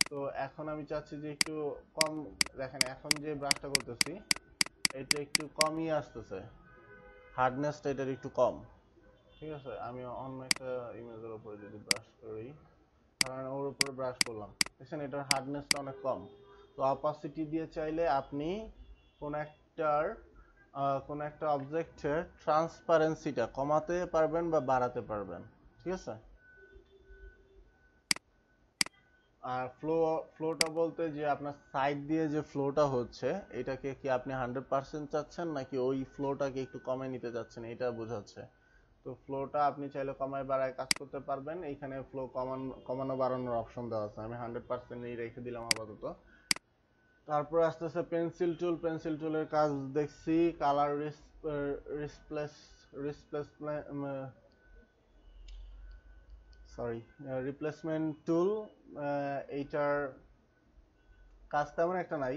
তো এখন আমি চাচ্ছি যে একটু কম, দেখেন এখন যে ব্রাশটা করতেছি এটা একটু কমই আসতেছে, হার্ডনেসটা এটার একটু কম, ঠিক আছে? আমি অন্য একটা ইমেজের উপরে যদি ব্রাশ করি, ধরেন ওর উপরে ব্রাশ করলাম, দেখছেন এটার হার্ডনেসটা অনেক কম। তো অপাসিটি দিয়ে চাইলে আপনি কোন একটার কোন একটা অবজেক্টের ট্রান্সপারেন্সিটা কমাতে পারবেন বা বাড়াতে পারবেন, ঠিক আছে? আর ফ্লোটা বলতে যে আপনার সাইড দিয়ে যে ফ্লোটা হচ্ছে এটাকে কি আপনি 100% চাচ্ছেন নাকি ওই ফ্লোটাকে একটু কমিয়ে নিতে চাচ্ছেন, এটা বোঝাচ্ছে। তো ফ্লোটা আপনি চাইলে কমায় বাড়ায় কাজ করতে পারবেন। এইখানে ফ্লো কমানো বাড়ানোর অপশন দেওয়া আছে, আমি 100%ই রেখে দিলাম আপাতত। তারপর আসতেছে পেন্সিল টুলের কাজ দেখছি, কালার রিপ্লেসমেন্ট টুল। এইটার কাজ তেমন একটা নাই।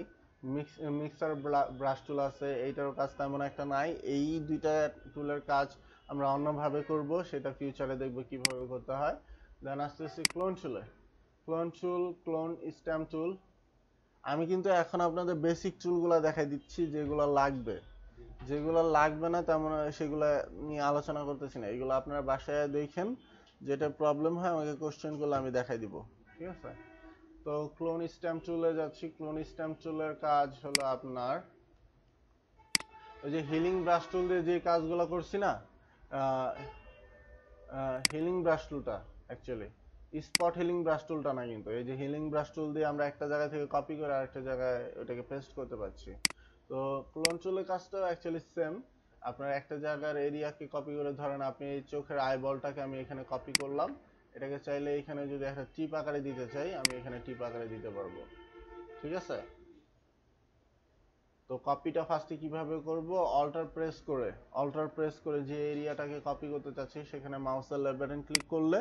মিক্সার ব্রাশ টুল আছে, এইটারও কাজ তেমন একটা নাই। এই দুইটা টুলের কাজ আমরা অন্যভাবে করব, সেটা ফিউচারে দেখব কিভাবে করতে হয়। দেন আসতেছি ক্লোন স্ট্যাম্প টুল। আমি কিন্তু এখন আপনাদের বেসিক টুলগুলো দেখাই দিচ্ছি যেগুলো লাগবে, যেগুলো লাগবে না তেমন সেগুলো নিয়ে আলোচনা করতেছি না, এগুলো আপনারা বাসায় দেখেন, যেটা প্রবলেম হয় আমাকে কোশ্চেন করলে আমি দেখাই দিব, ঠিক আছে? তো ক্লোন স্ট্যাম্প টুলে যাচ্ছি। ক্লোন স্ট্যাম্প টুলের কাজ হলো আপনার ওই যে হিলিং ব্রাশ টুল দিয়ে যে কাজগুলো করছি না, হিলিং ব্রাশ টুলটা অ্যাকচুয়ালি স্পট হিলিং ব্রাশ টুলটা না, কিন্তু এই যে হিলিং ব্রাশ টুল দিয়ে আমরা একটা জায়গা থেকে কপি করে আরেকটা জায়গায় ওটাকে পেস্ট করতে পারছি। তো ক্লোন টুলের কাজটাও অ্যাকচুয়ালি সেম। আপনার একটা জায়গার এরিয়াকে কপি করে, ধরেন আপনি এই চোখের আইবলটাকে আমি এখানে কপি করলাম, এটাকে চাইলে এখানে যদি একটা টিপ আকারে দিতে চাই আমি এখানে টিপ আকারে দিতে পারবো, ঠিক আছে? তো কপিটা ফার্স্টে কিভাবে করব, অল্টার প্রেস করে যে এরিয়াটাকে কপি করতে চাচ্ছি সেখানে মাউসের লেফট বাটন ক্লিক করলে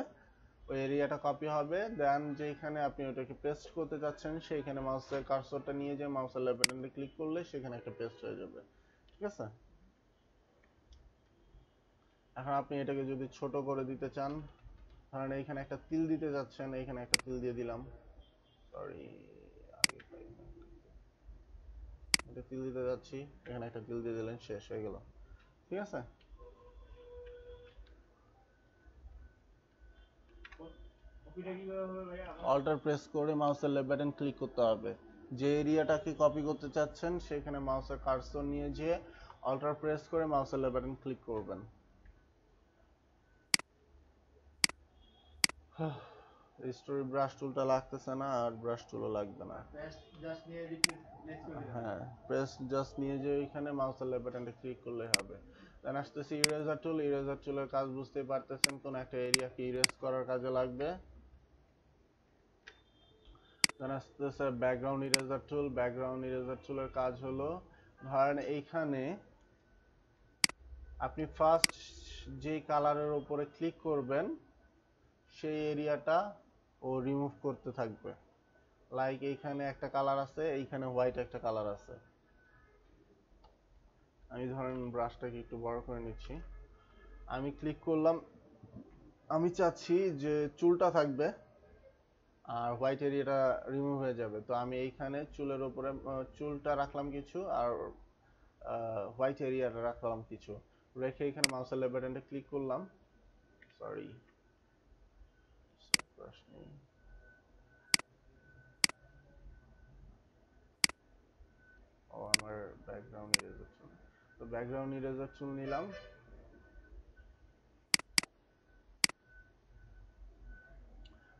ওই এরিয়াটা কপি হবে। দেন যেখানে আপনি ওটাকে পেস্ট করতে চাচ্ছেন সেইখানে মাউসের কার্সরটা নিয়ে যে মাউসের লেফট বাটনটা ক্লিক করলে সেখানে একটা পেস্ট হয়ে যাবে, ঠিক আছে? এখন আপনি এটাকে যদি ছোট করে দিতে চান, ধরেন এইখানে একটা তিল দিতে যাচ্ছেন, এইখানে একটা তিল দিয়ে দিলাম, সরি আগে এটা তিল দিতে যাচ্ছি, এখানে একটা তিল দিয়ে দিলেন, শেষ হয়ে গেল, ঠিক আছে? অল্টার প্রেস করে মাউসের লেফট বাটন ক্লিক করতে হবে, যে এরিয়াটাকে কপি করতে চাচ্ছেন সেখানে মাউসের কার্সর নিয়ে যেয়ে অল্টার প্রেস করে মাউসের লেফট বাটন ক্লিক করবেন। স্টোরি ব্রাশ টুলটা লাগতেছে না, আর ব্রাশ টুলও লাগবে না। হ্যাঁ, প্রেস জাস্ট নিয়ে যে এখানে মাউসের লেফট বাটনটা ক্লিক করলে হবে। দেন আসতেছে ইরেজার টুল। ইরেজার টুলের কাজ বুঝতেই পারতেছেন, কোন একটা এরিয়াকে ইরেজ করার কাজে লাগবে। দেন আসতেছে ব্যাকগ্রাউন্ড ইরেজার টুল। ব্যাকগ্রাউন্ড ইরেজার টুলের কাজ হলো, ধরেন এইখানে আপনি ফার্স্ট যে কালারের উপরে ক্লিক করবেন সেই এরিয়াটা ও রিমুভ করতে থাকবে। লাইক এইখানে একটা কালার আছে, এইখানে হোয়াইট একটা কালার আছে। আমি ধরেন ব্রাশটাকে একটু বড় করে নিচ্ছি, আমি ক্লিক করলাম, আমি চাচ্ছি যে চুলটা থাকবে আর হোয়াইট এরিয়াটা রিমুভ হয়ে যাবে। তো আমি এইখানে চুলের উপরে চুলটা রাখলাম কিছু, আর হোয়াইট এরিয়াটা রাখলাম কিছু, রেখে এখানে মাউসের লেফট বাটনটা ক্লিক করলাম। সরি, ব্রাশ নেই। ও আমার ব্যাকগ্রাউন্ড ইরেজার টুল, তো ব্যাকগ্রাউন্ড ইরেজার টুল নিলাম।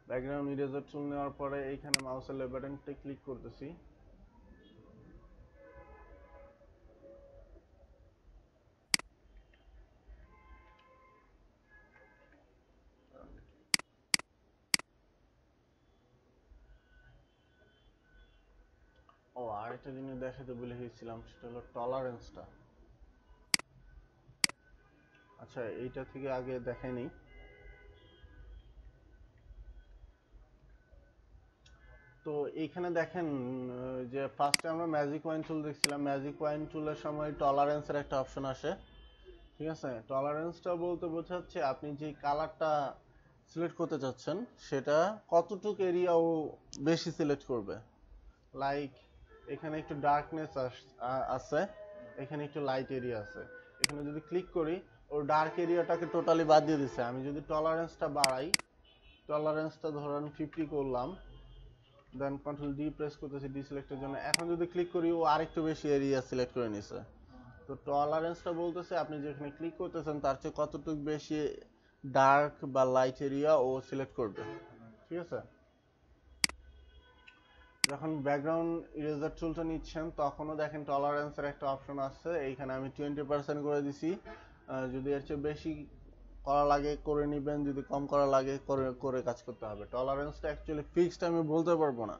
ব্যাকগ্রাউন্ড ইরেজার টুল নেওয়ার পরে এইখানে মাউসের লেফট বাটনটা ক্লিক করতেছি। ও আরেকটা জিনিস দেখাতে ভুলে গেছিলাম, সেটা হলো টলারেন্সটা। আচ্ছা, এইটা থেকে আগে দেখাই নেই। তো এইখানে দেখেন যে ফার্স্টে আমরা ম্যাজিক ওয়াইন টুল দেখছিলাম, ম্যাজিক ওয়াইন টুলের সময় টলারেন্সের একটা অপশন আসে, ঠিক আছে? টলারেন্সটা বলতে বোঝাচ্ছে আপনি যে কালারটা সিলেক্ট করতে চাচ্ছেন সেটা কতটুকু এরিয়া ও বেশি সিলেক্ট করবে। লাইক এখানে একটু ডার্কনেস আছে, এখানে একটু লাইট এরিয়া আছে, এখানে যদি ক্লিক করি ও ডার্ক এরিয়াটাকে টোটালি বাদ দিয়ে দিচ্ছে। আমি যদি টলারেন্সটা বাড়াই, টলারেন্সটা ধরেন 50 করলাম, দেন কন্ট্রোল ডি প্রেস করতেছি ডিসিলেক্টের জন্য, এখন যদি ক্লিক করি ও আরেকটু বেশি এরিয়া সিলেক্ট করে নিছে। তো টলারেন্সটা বলতেছে আপনি যেখানে ক্লিক করতেছেন তার চেয়ে কতটুকু বেশি ডার্ক বা লাইট এরিয়া ও সিলেক্ট করবে, ঠিক আছে? যখন ব্যাকগ্রাউন্ড ইরেজার টুলটা নিচ্ছেন তখনও দেখেন টলারেন্সের একটা অপশন আছে, এইখানে আমি 20% করে দিছি। যদি এর চেয়ে বেশি করা লাগে করে নেবেন, যদি কম করা লাগে করে করে কাজ করতে হবে। টলারেন্সটা অ্যাকচুয়ালি ফিক্সড আমি বলতে পারবো না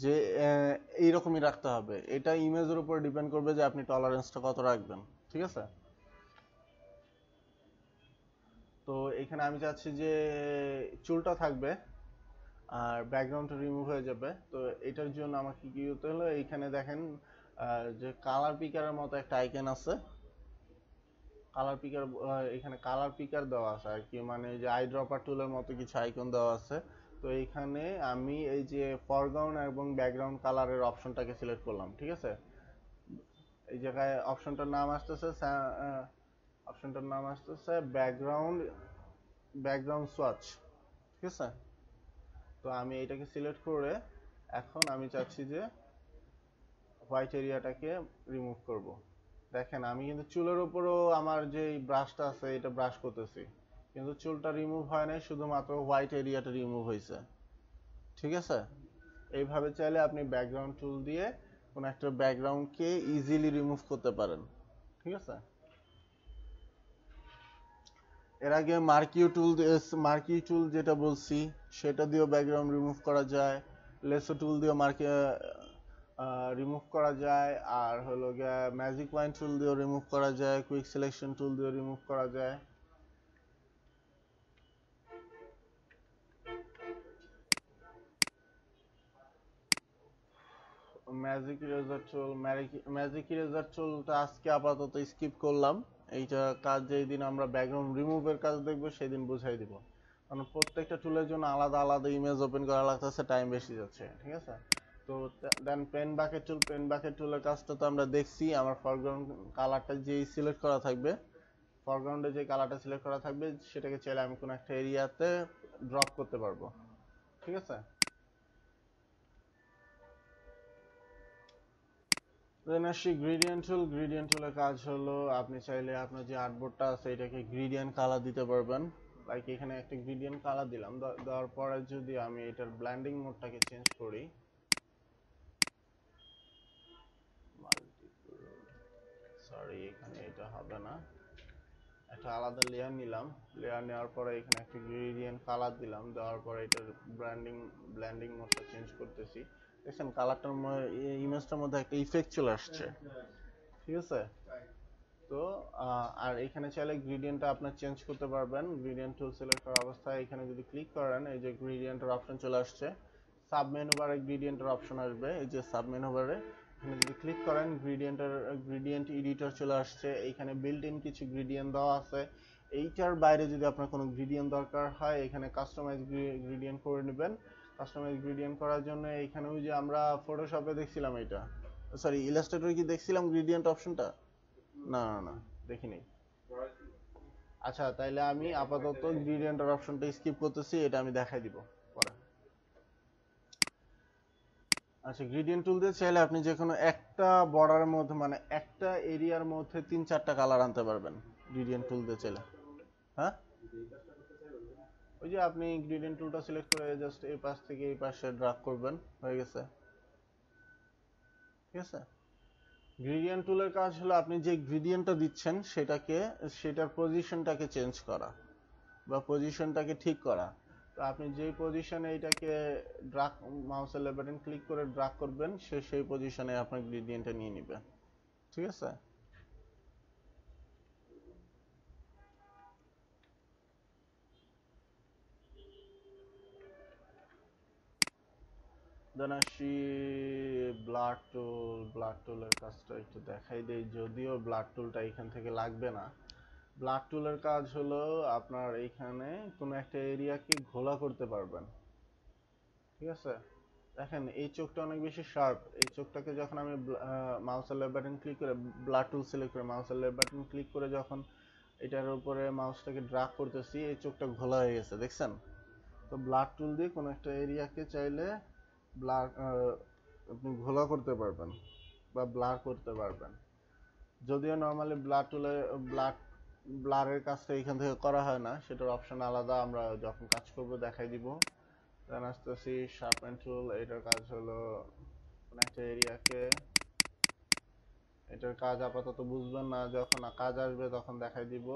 যে এইরকমই রাখতে হবে, এটা ইমেজের উপর ডিপেন্ড করবে যে আপনি টলারেন্সটা কত রাখবেন, ঠিক আছে? তো এখানে আমি চাচ্ছি যে চুলটা থাকবে আর ব্যাকগ্রাউন্ডটা রিমুভ হয়ে যাবে। তো এটার জন্য আমাকে কি করতে হলো, এইখানে দেখেন যে কালার পিকারের মতো একটা আইকন আছে, কালার পিকার, এখানে কালার পিকার দেওয়া আছে আর কি, মানে যে আই ড্রপার টুলের মতো কিছু আইকন দেওয়া আছে। তো এইখানে আমি এই যে ফরগ্রাউন্ড এবং ব্যাকগ্রাউন্ড কালারের অপশনটাকে সিলেক্ট করলাম, ঠিক আছে? এই জায়গায় অপশনটার নাম আসতেছে ব্যাকগ্রাউন্ড সোয়াচ, ঠিক আছে। তো আমি এটাকে সিলেক্ট করে এখন আমি চাচ্ছি যে হোয়াইট এরিয়াটাকে রিমুভ করব। দেখেন আমি কিন্তু চুলের উপরও আমার যে ব্রাশটা আছে এটা ব্রাশ করতেছি, কিন্তু চুলটা রিমুভ হয় নাই, শুধুমাত্র হোয়াইট এরিয়াটা রিমুভ হয়েছে, ঠিক আছে। এইভাবে চাইলে আপনি ব্যাকগ্রাউন্ড টুল দিয়ে কোন একটা ব্যাকগ্রাউন্ডকে ইজিলি রিমুভ করতে পারেন, ঠিক আছে। এর আগে মার্কি টুল যেটা বলছি সেটা দিয়েও ব্যাকগ্রাউন্ড রিমুভ করা যায়, লেসো টুল দিয়েও মার্কি রিমুভ করা যায়, আর হলো গিয়ে ম্যাজিক ওয়াইন টুল দিয়েও রিমুভ করা যায়, কুইক সিলেকশন টুল দিয়েও রিমুভ করা যায়। ম্যাজিক ইরেজার টুলটা আজকে আপাতত স্কিপ করলাম। এইটা কাজ যেদিন আমরা ব্যাকগ্রাউন্ড রিমুভের কাজ দেখবো সেদিন বুঝাই দিব, কারণ প্রত্যেকটা টুলের জন্য আলাদা আলাদা ইমেজ ওপেন করা লাগতেছে, টাইম বেশি যাচ্ছে, ঠিক আছে। তো দেন পেন বাকেট টুলের কাজটা তো আমরা দেখছি। আমার ফরগ্রাউন্ড কালারটা যেই সিলেক্ট করা থাকবে, ফরগ্রাউন্ডে যে কালারটা সিলেক্ট করা থাকবে সেটাকে চাইলে আমি কোনো একটা এরিয়াতে ড্রপ করতে পারবো, ঠিক আছে। দেন আসি গ্রেডিয়েন্ট টুলের কাজ হলো আপনি চাইলে আপনার যে আর্টবোর্ডটা আছে এটাকে গ্রেডিয়েন্ট কালার দিতে পারবেন। লাইক এখানে একটা গ্রেডিয়েন্ট কালার দিলাম, দেওয়ার পরে যদি আমি এটার ব্লেন্ডিং মোডটাকে চেঞ্জ করি, সরি এখানে এটা হবে না, একটা আলাদা লেয়ার নিলাম, লেয়ার নেওয়ার পরে এখানে একটা গ্রেডিয়েন্ট কালার দিলাম, দেওয়ার পরে এটার ব্লেন্ডিং মোডটা চেঞ্জ করতেছি, দেখছেন কালারটার ইমেজটার মধ্যে একটা ইফেক্ট চলে আসছে, ঠিক আছে। তো আর এখানে চাইলে গ্রেডিয়েন্টটা আপনার চেঞ্জ করতে পারবেন। গ্রেডিয়েন্ট টুল সিলেক্ট করা অবস্থায় এখানে যদি ক্লিক করেন এই যে গ্রেডিয়েন্টের অপশন চলে আসছে, সাব মেনু বারে গ্রেডিয়েন্টের অপশন আসবে, এই যে সাব মেনু বারে এখানে যদি ক্লিক করেন গ্রেডিয়েন্ট এডিটর চলে আসছে, এখানে বিল্ট ইন কিছু গ্রেডিয়েন্ট দেওয়া আছে। এইটার বাইরে যদি আপনার কোনো গ্রেডিয়েন্ট দরকার হয় এখানে কাস্টমাইজ গ্রেডিয়েন্ট করে নেবেন। কাস্টমাইজ গ্রেডিয়েন্ট করার জন্য এখানে ওই যে আমরা ফটোশপে দেখছিলাম, এটা সরি ইলাস্ট্রেটরে কি দেখছিলাম গ্রেডিয়েন্ট অপশনটা, না না না দেখিনি। আচ্ছা তাইলে আমি আপাতত গ্রেডিয়েন্টের অপশনটা স্কিপ করতেছি, এটা আমি দেখাই দিব পরে। আচ্ছা গ্রেডিয়েন্ট টুল দিয়ে চাইলে আপনি যে কোনো একটা বর্ডারের মধ্যে মানে একটা এরিয়ার মধ্যে 3-4টা কালার আনতে পারবেন গ্রেডিয়েন্ট টুল দিয়ে চাইলে। হ্যাঁ ওই যে আপনি গ্রেডিয়েন্ট টুলটা সিলেক্ট করে জাস্ট এই পাশ থেকে এই পাশে ড্র্যাগ করবেন, হয়ে গেছে, ঠিক আছে। গ্রেডিয়েন্ট টুলের কাজ হলো আপনি যে গ্রেডিয়েন্টটা দিচ্ছেন সেটার পজিশনটাকে চেঞ্জ করা বা পজিশনটাকে ঠিক করা। তো আপনি যেই পজিশনে এটাকে ড্রাগ মাউসের লেফট বাটন ক্লিক করে ড্রাগ করবেন সেই পজিশনে আপনার গ্রেডিয়েন্টটা নিয়ে নেবে, ঠিক আছে। দেন আসি ব্লাড টুলের কাজটা একটু দেখাই দেই, যদিও ব্লাড টুলটা এখান থেকে লাগবে না। ব্লাড টুলের কাজ হলো আপনার এইখানে কোনো একটা এরিয়াকে ঘোলা করতে পারবেন, ঠিক আছে। দেখেন এই চোখটা অনেক বেশি শার্প, এই চোখটাকে যখন আমি মাউসের লেফট বাটন ক্লিক করে ব্লাড টুল সিলেক্ট করে মাউসের লেফট বাটন ক্লিক করে যখন এটার উপরে মাউসটাকে ড্র্যাগ করতেছি এই চোখটা ঘোলা হয়ে গেছে, দেখছেন। তো ব্লাড টুল দিয়ে কোনো একটা এরিয়াকে চাইলে ব্লার আপনি ঘোলা করতে পারবেন বা ব্লার করতে পারবেন। যদিও নর্মালি ব্লাড টুলে ব্লারের কাজটা এখান থেকে করা হয় না, সেটার অপশন আলাদা, আমরা যখন কাজ করব দেখাই দিব। দেন আসতেছি শার্পেন টুল, এটার কাজ হলো কোন একটা এরিয়াকে, এটার কাজ আপাতত বুঝবেন না, যখন কাজ আসবে তখন দেখাই দিব।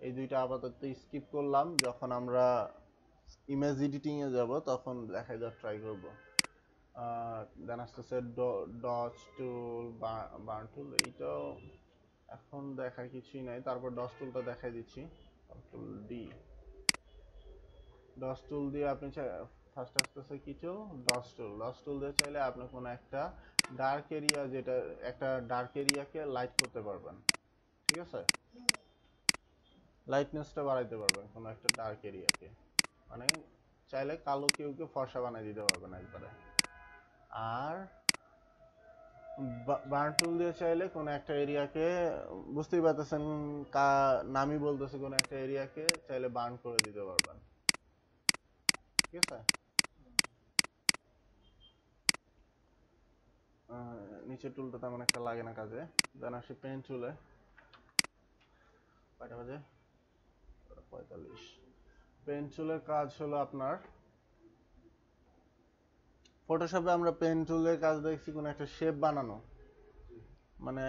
এই দুইটা আপাতত স্কিপ করলাম, যখন আমরা ইমেজ এডিটিং এ যাব তখন দেখাই দেওয়ার ট্রাই করব। দেন আসতেছে ডজ টুল, বার্ন টুল, এইটাও এখন দেখার কিছুই নাই, তারপর ডজ টুলটা দেখাই দিচ্ছি। কন্ট্রোল ডি, ডজ টুল দিয়ে আপনি ফার্স্ট আসতেছে কি টুল, ডজ টুল দিয়ে চাইলে আপনি কোনো একটা ডার্ক এরিয়া, যেটা একটা ডার্ক এরিয়াকে লাইট করতে পারবেন, ঠিক আছে। লাইটনেসটা বাড়াইতে পারবেন কোনো একটা ডার্ক এরিয়াকে, মানে চাইলে কালো কেউকে ফর্সা বানিয়ে দিতে পারবেন একবারে। আর বার্ন টুল দিয়ে চাইলে কোন একটা এরিয়াকে, বুঝতেই পারতেছেন নামই বলতেছে, কোন একটা এরিয়াকে চাইলে বার্ন করে দিতে পারবেন। ঠিক আছে, নিচের টুলটা তেমন একটা লাগে না কাজে। দেন আসি পেন টুলে। কয়টা বাজে? 45। পেন টুলের কাজ হলো আপনার, ফটোশপে আমরা পেন টুলের কাজ দেখছি কোন একটা শেপ বানানো, মানে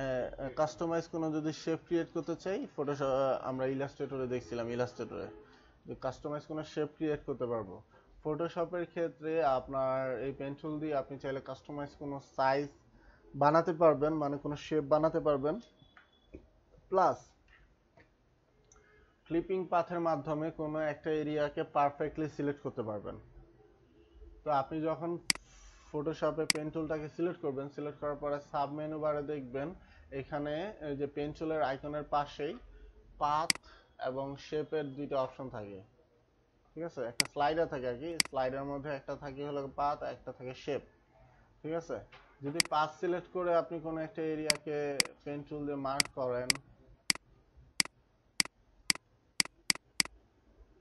কাস্টমাইজ কোনো যদি শেপ ক্রিয়েট করতে চাই, ফটোশপ আমরা ইলাস্ট্রেটরে দেখছিলাম, ইলাস্ট্রেটরে যে কাস্টমাইজ কোনো শেপ ক্রিয়েট করতে পারবো। ফটোশপের ক্ষেত্রে আপনার এই পেন টুল দিয়ে আপনি চাইলে কাস্টমাইজ কোনো সাইজ বানাতে পারবেন, মানে কোনো শেপ বানাতে পারবেন, প্লাস ক্লিপিং পাথের মাধ্যমে কোনো একটা এরিয়াকে পারফেক্টলি সিলেক্ট করতে পারবেন। তো আপনি যখন ফটোশপে পেন টুলটাকে সিলেক্ট করবেন, সিলেক্ট করার পরে সাব মেনু বারে দেখবেন এখানে যে পেন টুলের আইকনের পাশেই পাথ এবং শেপের দুইটা অপশন থাকে। ঠিক আছে, একটা স্লাইডার থাকে আর কি, স্লাইডার মধ্যে একটা থাকে হলো পাথ, একটা থাকে শেপ। ঠিক আছে, যদি পাথ সিলেক্ট করে আপনি কোনো একটা এরিয়াকে পেন টুল দিয়ে মার্ক করেন,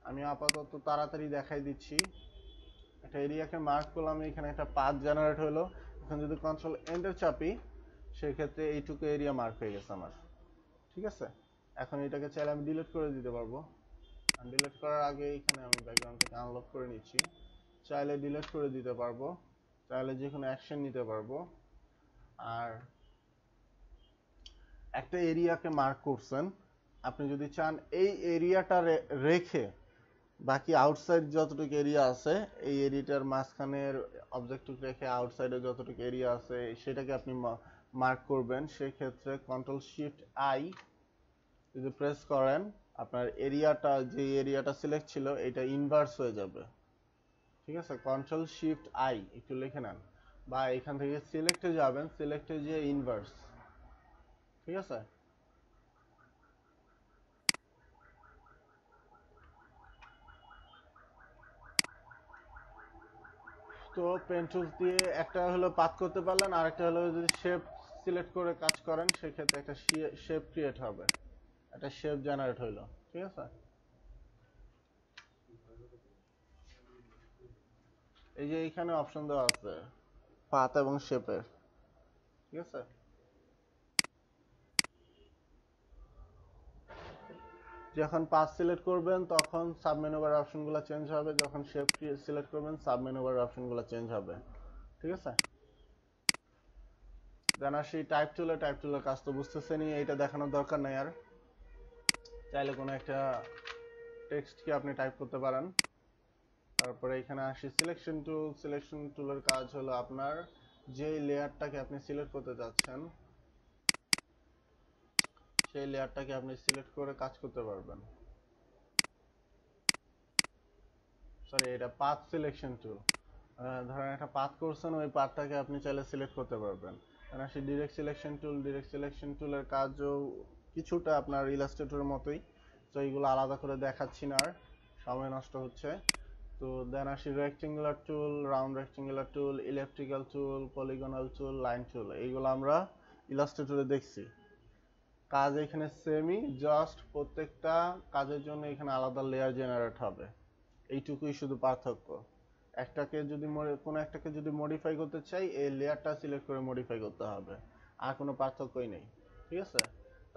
আমি আপাতত তাড়াতাড়ি দেখাই দিচ্ছি। একটা এরিয়াকে মার্ক করলাম, এখানে একটা পাথ জেনারেট হলো। এখন যদি কন্ট্রোল এন্টার চাপি, সেক্ষেত্রে এইটুকু এরিয়া মার্ক হয়ে গেছে আমার। ঠিক আছে, এখন এটাকে চাইলে আমি ডিলিট করে দিতে পারবো। ডিলিট করার আগে এখানে আমি ব্যাকগ্রাউন্ডটাকে আনলক করে নিচ্ছি। চাইলে ডিলিট করে দিতে পারবো, চাইলে যে কোনো অ্যাকশন নিতে পারবো। আর একটা এরিয়াকে মার্ক করছেন, আপনি যদি চান এই এরিয়াটা রেখে বাকি আউটসাইড যতটুকু এরিয়া আছে, এই এরিয়াটার মাঝখানের অবজেক্টটুকু রেখে আউটসাইডে যতটুকু এরিয়া আছে সেটাকে আপনি মার্ক করবেন, সেক্ষেত্রে কন্ট্রোল শিফট আই যদি প্রেস করেন, আপনার এরিয়াটা, যে এরিয়াটা সিলেক্ট ছিল এটা ইনভার্স হয়ে যাবে। ঠিক আছে, কন্ট্রোল শিফট আই একটু লিখে নেন, বা এখান থেকে সিলেক্টে যাবেন, সিলেক্টে যে ইনভার্স। ঠিক আছে, তো পেন টুলস দিয়ে একটা হলো পাথ করতে পারলেন, আর একটা হলো যদি শেপ সিলেক্ট করে কাজ করেন সেক্ষেত্রে একটা শেপ ক্রিয়েট হবে, একটা শেপ জেনারেট হইলো। ঠিক আছে, এই যে এইখানে অপশন দেওয়া আছে পাথ এবং শেপের। ঠিক আছে, যখন পাথ সিলেক্ট করবেন তখন সাব মেনু বার অপশনগুলো চেঞ্জ হবে, যখন শেপ সিলেক্ট করবেন সাব মেনু বার অপশনগুলো চেঞ্জ হবে। ঠিক আছে, দেন আসি টাইপ টুলে। টাইপ টুলের কাজ তো বুঝতেছেনই, এইটা দেখানোর দরকার নাই আর। চাইলে কোনো একটা টেক্সটকে আপনি টাইপ করতে পারেন। তারপরে এখানে আসি সিলেকশন টুল। সিলেকশন টুলের কাজ হলো আপনার যে লেয়ারটাকে আপনি সিলেক্ট করতে যাচ্ছেন সেই লেয়ারটাকে আপনি সিলেক্ট করে কাজ করতে পারবেন। সরি, এটা পাথ সিলেকশন টুল। ধরেন একটা পাথ করছেন, ওই পাথটাকে আপনি চাইলে সিলেক্ট করতে পারবেন। কারণ আসি direct selection tool. Direct selection টুলের কাজও কিছুটা আপনার ইলাস্ট্রেটরের মতোই, তো এইগুলো আলাদা করে দেখাচ্ছি না আর, সময় নষ্ট হচ্ছে। তো দেন আসি রেক্টেঙ্গুলার টুল, রাউন্ড রেক্টেঙ্গুলার টুল, ইলেকট্রিক্যাল টুল, পলিগনাল টুল, লাইন টুল, এইগুলো আমরা ইলাস্ট্রেটরে দেখছি। কাজ এখানে সেমই, জাস্ট প্রত্যেকটা কাজের জন্য এখানে আলাদা লেয়ার জেনারেট হবে, এইটুকুই শুধু পার্থক্য। একটাকে যদি কোনো একটাকে যদি মডিফাই করতে চাই, এই লেয়ারটা সিলেক্ট করে মডিফাই করতে হবে, আর কোনো পার্থক্যই নেই। ঠিক আছে,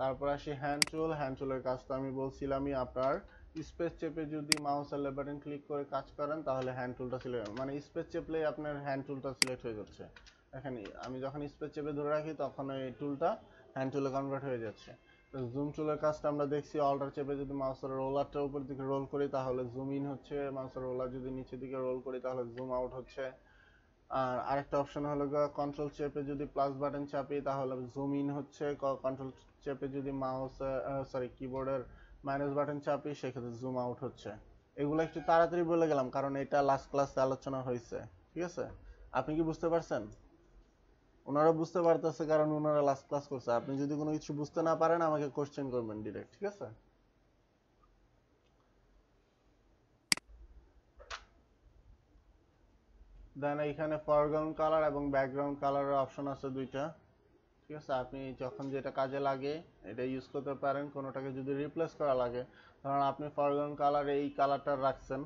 তারপর আসি হ্যান্ড টুল। হ্যান্ড টুলের কাজ তো আমি বলছিলামই, আপনার স্পেস চেপে যদি মাউসের লেফট বাটন ক্লিক করে কাজ করেন তাহলে হ্যান্ড টুলটা সিলেক্ট, মানে স্পেস চেপলেই আপনার হ্যান্ড টুলটা সিলেক্ট হয়ে যাচ্ছে। দেখেন আমি যখন স্পেস চেপে ধরে রাখি তখন এই টুলটা হ্যান্ড টুলে কনভার্ট হয়ে যাচ্ছে। জুম টুলের কাজটা আমরা দেখছি, অল্টার চেপে যদি মাউসের রোলারটা উপর দিকে রোল করি তাহলে জুম ইন হচ্ছে, মাউসের রোলার যদি নিচের দিকে রোল করি তাহলে জুম আউট হচ্ছে। আর আরেকটা অপশন হলো কন্ট্রোল চেপে যদি প্লাস বাটন চাপি তাহলে জুম ইন হচ্ছে, কন্ট্রোল চেপে যদি মাউস কিবোর্ডের মাইনাস বাটন চাপি সেক্ষেত্রে জুম আউট হচ্ছে। এগুলো একটু তাড়াতাড়ি বলে গেলাম কারণ এটা লাস্ট ক্লাসে আলোচনা হয়েছে। ঠিক আছে, আপনি কি বুঝতে পারছেন? ওনারা বুঝতে পারতেছে কারণ ওনারা লাস্ট ক্লাস করছে। আপনি যদি কোনো কিছু বুঝতে না পারেন আমাকে কোশ্চেন করবেন ডিরেক্ট। ঠিক আছে, দেন এইখানে ফরগ্রাউন্ড কালার এবং ব্যাকগ্রাউন্ড কালারের অপশন আছে দুইটা। ঠিক আছে, আপনি যখন যেটা কাজে লাগে এটা ইউজ করতে পারেন। কোনোটাকে যদি রিপ্লেস করা লাগে, ধরুন আপনি ফরগ্রাউন্ড কালার এই কালারটা রাখছেন,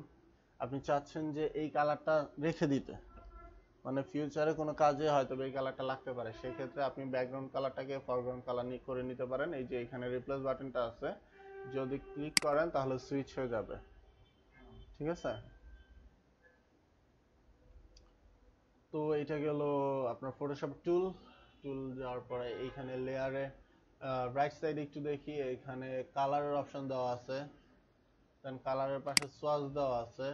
আপনি চাচ্ছেন যে এই কালারটা রেখে দিতে, মানে ফিউচারে কোনো কাজে হয়তো এই কালারটা লাগতে পারে, সেক্ষেত্রে আপনি ব্যাকগ্রাউন্ড কালারটাকে ফরগ্রাউন্ড কালার করে নিতে পারেন। এই যে এখানে রিপ্লেস বাটনটা আছে, যদি ক্লিক করেন তাহলে সুইচ হয়ে যাবে। ঠিক আছে, তো এটা গেল আপনার ফটোশপ টুল। টুল যাওয়ার পরে এইখানে লেয়ারে রাইট সাইডে একটু দেখি, এখানে কালারের অপশন দেওয়া আছে, দেন কালারের পাশে সোয়াচ দেওয়া আছে।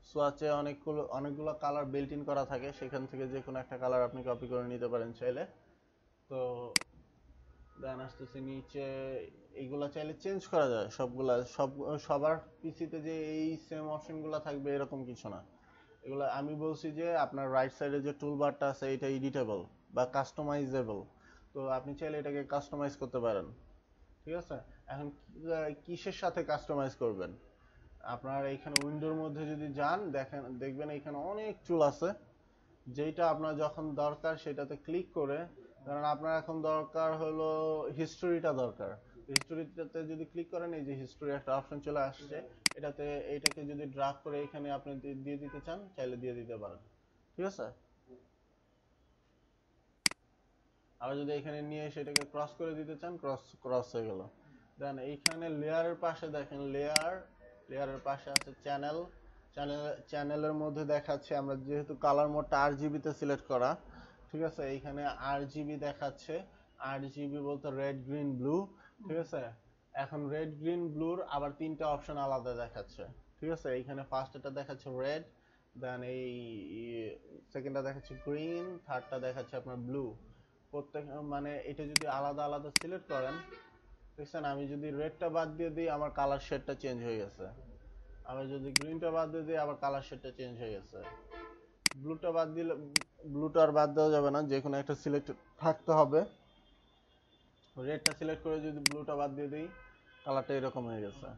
সোয়াচে অনেকগুলো কালার বিল্ট ইন করা থাকে, সেখান থেকে যে কোনো একটা কালার আপনি কপি করে নিতে পারেন চাইলে। তো দেন আসতেছে নিচে, এইগুলা চাইলে চেঞ্জ করা যায় সবার পিসিতে যে এই সেম অপশনগুলো থাকবে এরকম কিছু না। এগুলো আমি বলছি যে আপনার রাইট সাইডে যে টুল বারটা আছে এটা এডিটেবল বা কাস্টমাইজেবল, তো আপনি চাইলে এটাকে কাস্টমাইজ করতে পারেন। ঠিক আছে, এখন কিসের সাথে কাস্টমাইজ করবেন? আপনার এইখানে উইন্ডোর মধ্যে যদি যান, দেখবেন এখানে অনেক টুল আছে, যেটা আপনার যখন দরকার সেটাতে ক্লিক করে, কারণ আপনার এখন দরকার হলো হিস্টোরিটা দরকার, হিস্টোরিটাতে যদি ক্লিক করেন এই যে হিস্টোরি একটা অপশন চলে আসছে, এইটাকে যদি ড্রাগ করে এখানে আপনি দিয়ে দিতে চান চাইলে দিয়ে দিতে পারেন। ঠিক আছে, আবার যদি এখানে নিয়ে এসে এটাকে ক্রস করে দিতে চান, ক্রস হয়ে গেল। দেন এইখানে লেয়ারের পাশে দেখেন, লেয়ারের পাশে আছে চ্যানেল। চ্যানেলের মধ্যে দেখাচ্ছে, আমরা যেহেতু কালার মোডটা RGB তে সিলেক্ট করা, ঠিক আছে, এইখানে RGB দেখাচ্ছে। RGB বলতে রেড গ্রিন ব্লু। ঠিক আছে, এখন রেড গ্রিন ব্লুর আবার তিনটা অপশন আলাদা দেখাচ্ছে। ঠিক আছে, এইখানে ফার্স্ট এটা দেখাচ্ছে রেড, দেন এই সেকেন্ডটা দেখাচ্ছে গ্রিন, থার্ডটা দেখাচ্ছে আপনার ব্লু। প্রত্যেক মানে এটা যদি আলাদা আলাদা সিলেক্ট করেন, দেখছেন আমি যদি রেডটা বাদ দিয়ে দিই আমার কালার শেডটা চেঞ্জ হয়ে গেছে, আমি যদি গ্রিনটা বাদ দিয়ে দিই আবার কালার শেডটা চেঞ্জ হয়ে গেছে। ব্লুটা বাদ দিলে, ব্লুটা আর বাদ দেওয়া যাবে না, যে কোনো একটা সিলেক্ট থাকতে হবে। রেডটা সিলেক্ট করে যদি ব্লুটা বাদ দিয়ে দিই কালারটা এরকম হয়ে গেছে।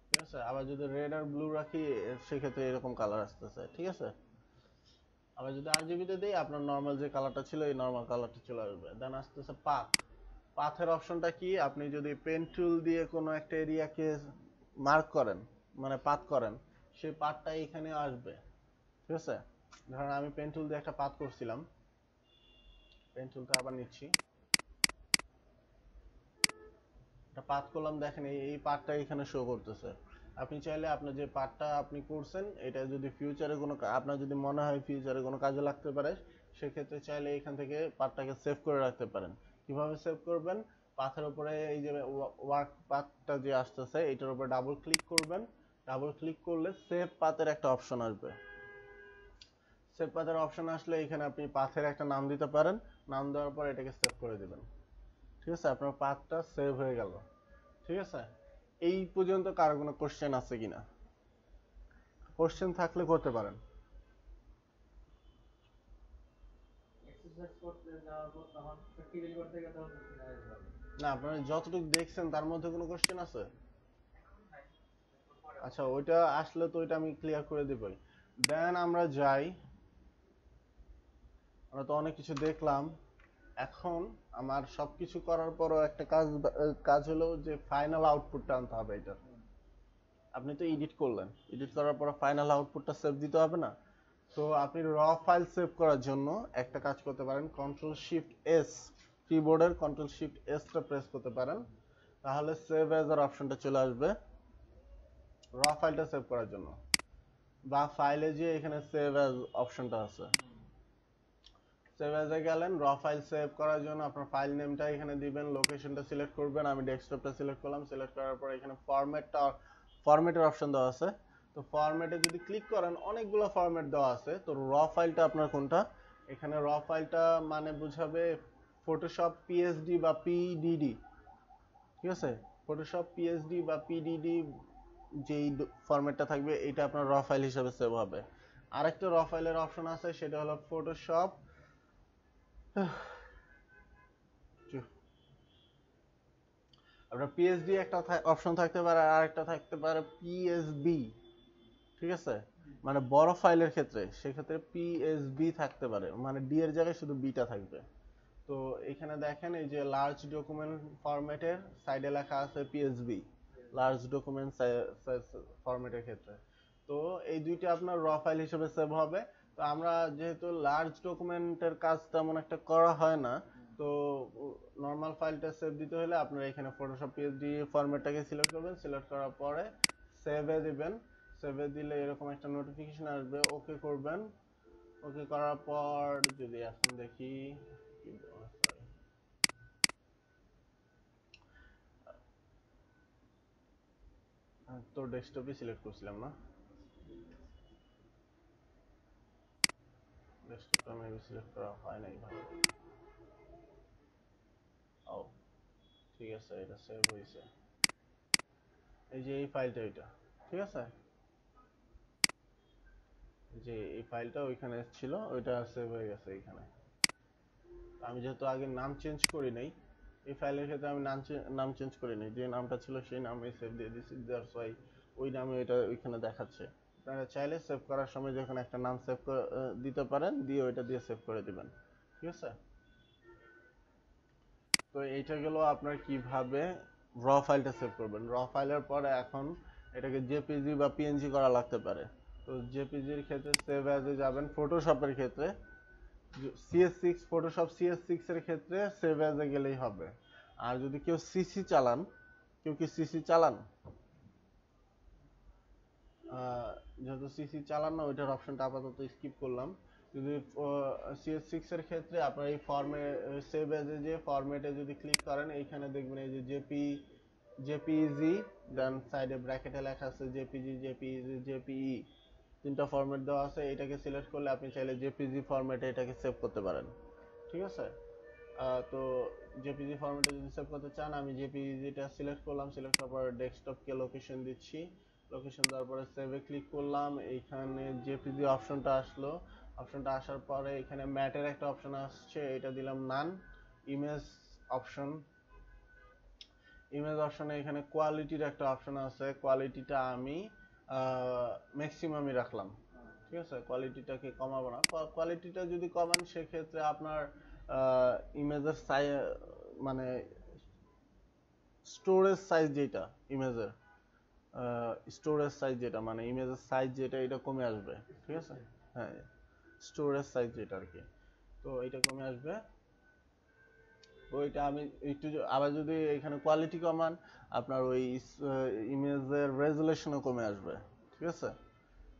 ঠিক আছে, আবার যদি রেড আর ব্লু রাখি সেক্ষেত্রে এরকম কালার আসতেছে। ঠিক আছে, আবার যদি RGB তে দিই আপনার নর্মাল যে কালারটা ছিল এই নর্মাল কালারটা চলে আসবে। দেন আসতেছে পাথের অপশনটা কি, আপনি যদি পেন টুল দিয়ে কোনো একটা এরিয়াকে মার্ক করেন, মানে পাথ করেন, সেই পাথটা এখানে আসবে। ঠিক আছে, ধরেন আমি পেন টুল দিয়ে একটা পাথ করছিলাম, পেন টুলটা আবার নিচ্ছি, একটা পাথ করলাম, দেখেন এই পাথটা এখানে শো করতেছে। আপনি চাইলে আপনার যে পাথটা আপনি করছেন এটা যদি ফিউচারে কোনো আপনার যদি মনে হয় ফিউচারে কোনো কাজে লাগতে পারে, সেক্ষেত্রে চাইলে এখান থেকে পাথটাকে সেভ করে রাখতে পারেন। কিভাবে সেভ করবেন? পাথের উপরে এই যে ওয়ার্ক পাথটা যে আসতেছে এটার উপরে ডাবল ক্লিক করবেন, ডাবল ক্লিক করলে সেভ পাথের একটা অপশন আসবে। সেভ পাথের অপশন আসলে এখানে আপনি পাথের একটা নাম দিতে পারেন, নাম দেওয়ার পর এটাকে সেভ করে দিবেন। ঠিক আছে, আপনার পাথটা সেভ হয়ে গেল। ঠিক আছে, এই পর্যন্ত কারো কোনো কোশ্চেন আছে কিনা? কোশ্চেন থাকলে করতে পারেন। না, আপনারা যতটুকু দেখছেন তার মধ্যে কোনো কোশ্চেন আছে? আচ্ছা, ওইটা আসলে তো ওইটা আমি ক্লিয়ার করে দেবই। দেন আমরা যাই, আমরা তো অনেক কিছু দেখলাম, এখন আমার সবকিছু করার পরও একটা কাজ হলো যে ফাইনাল আউটপুটটা আনতে হবে এটার। আপনি তো এডিট করলেন, এডিট করার পর ফাইনাল আউটপুটটা সেভ দিতে হবে না? তো আপনি র ফাইল সেভ করার জন্য একটা কাজ করতে পারেন, কন্ট্রোল শিফট এস, কিবোর্ডের কন্ট্রোল শিফট এস টা প্রেস করতে পারেন, তাহলে সেভ অ্যাজ এর অপশনটা চলে আসবে র ফাইলটা সেভ করার জন্য। বা ফাইলে যে এখানে সেভ অ্যাজ অপশনটা আছে, সেভ অ্যাজ এ গেলেন, র ফাইল সেভ করার জন্য আপনার ফাইল নেমটা এখানে দিবেন, লোকেশনটা সিলেক্ট করবেন, আমি ডেস্কটপটা সিলেক্ট করলাম, সিলেক্ট করার পর এখানে ফরম্যাটের অপশন দেওয়া আছে। তো ফরম্যাটে যদি ক্লিক করেন অনেকগুলো ফরম্যাট দেওয়া আছে, তো র ফাইলটা আপনার কোনটা, এখানে র ফাইলটা মানে বুঝাবে ফটোশপ পিএসডি বা পিডিডি। ঠিক আছে, ফটোশপ পিএসডি বা পিডিডি যেই ফরম্যাটটা থাকবে এটা আপনার র ফাইল হিসেবে সেভ হবে। আরেকটা র ফাইলের অপশন আছে, সেটা হলো ফটোশপ, আপনার পিএসডি একটা অপশন থাকতে পারে, আর একটা থাকতে পারে পিএসবি। ঠিক আছে, মানে বড় ফাইলের ক্ষেত্রে সেক্ষেত্রে পিএসবি থাকতে পারে, মানে ডি এর জায়গায় শুধু বিটা থাকবে। তো এখানে দেখেন এই যে লার্জ ডকুমেন্ট ফরম্যাটের সাইডে লেখা আছে পিএসবি, লার্জ ডকুমেন্ট ফরম্যাটের ক্ষেত্রে। তো এই দুইটা আপনার র ফাইল হিসেবে সেভ হবে। তো আমরা যেহেতু লার্জ ডকুমেন্টের কাজ তেমন একটা করা হয় না, তো নর্মাল ফাইলটা সেভ দিতে হলে আপনারা এখানে ফটোশপ পিএসডি ফরম্যাটটাকে সিলেক্ট করবেন, সিলেক্ট করার পরে সেভে দিবেন। সেভে দিলে এরকম একটা নোটিফিকেশন আসবে, ওকে করবেন। ওকে করার পর যদি এখন দেখি, তো ডেস্কটপই সিলেক্ট করছিলাম না, ডেস্কটপটা মেবি সিলেক্ট করা হয় নাই ভালো। ও ঠিক আছে, এটা সেভ হয়েছে। এই যে এই ফাইলটা, এটা ঠিক আছে, যে এই ফাইলটা ওইখানে ছিল, ওইটা সেভ হয়ে গেছে এখানে। আমি যেহেতু আগে নাম চেঞ্জ করি নাই, এই ফাইলের ক্ষেত্রে আমি নাম চেঞ্জ করি নাই, যে নামটা ছিল সেই নামে সেভ দিয়ে দিছি, দ্যাটস ওয়াই ওই নামে এটা ওইখানে দেখাচ্ছে। আপনারা চাইলে সেভ করার সময় যখন একটা নাম সেভ দিতে পারেন, দিয়ে ওইটা দিয়ে সেভ করে দিবেন, ঠিক আছে। তো এইটা গেল আপনার কিভাবে র ফাইলটা সেভ করবেন। র ফাইলের পরে এখন এটাকে জেপিজি বা পিএনজি করা লাগতে পারে। তো জেপিজির ক্ষেত্রে সেভ অ্যাজ এ যাবেন, ফটোশপের ক্ষেত্রে CS6, ফটোশপ CS6 এর ক্ষেত্রে সেভ অ্যাজ এ গেলেই হবে। আর যদি কেউ সিসি চালান, কেউ কি সিসি চালান, যেহেতু সিসি চালান না, ওইটার অপশনটা আপাতত স্কিপ করলাম। যদি CS6 এর ক্ষেত্রে আপনার এই ফর্মে সেভ অ্যাজ এ যে ফরম্যাটে যদি ক্লিক করেন, এইখানে দেখবেন এই যে জেপিইজি, দেন সাইডে ব্র্যাকেটে লেখা আছে জেপিজি, জেপিইজি, জেপিই, তিনটা ফরম্যাট দেওয়া আছে। এটাকে সিলেক্ট করলে আপনি চাইলে জেপিজি ফরম্যাটে এটাকে সেভ করতে পারেন, ঠিক আছে। তো জেপিজি ফরম্যাটে যদি সেভ করতে চান, আমি জেপিজিটা সিলেক্ট করলাম, সিলেক্ট করার পর ডেস্কটপকে লোকেশন দিচ্ছি, লোকেশন দেওয়ার পরে সেভে ক্লিক করলাম। এইখানে জেপিজি অপশনটা আসলো, অপশনটা আসার পরে এখানে ম্যাটের একটা অপশন আসছে, এটা দিলাম নান। ইমেজ অপশন, ইমেজ অপশনে এখানে কোয়ালিটির একটা অপশন আছে, কোয়ালিটিটা আমি ম্যাক্সিমামই রাখলাম, ঠিক আছে। কোয়ালিটিটাকে কমাবো না। কোয়ালিটিটা যদি কমান, সেক্ষেত্রে আপনার ইমেজের সাইজ, মানে স্টোরেজ সাইজ যেটা ইমেজের, স্টোরেজ সাইজ যেটা, মানে ইমেজের সাইজ যেটা, এটা কমে আসবে, ঠিক আছে। হ্যাঁ, স্টোরেজ সাইজ যেটা আর কি, তো এটা কমে আসবে। ওইটা আমি একটু আবার যদি এখানে কোয়ালিটি কমান, আপনার ওই ইমেজের রেজুলেশনও কমে আসবে, ঠিক আছে।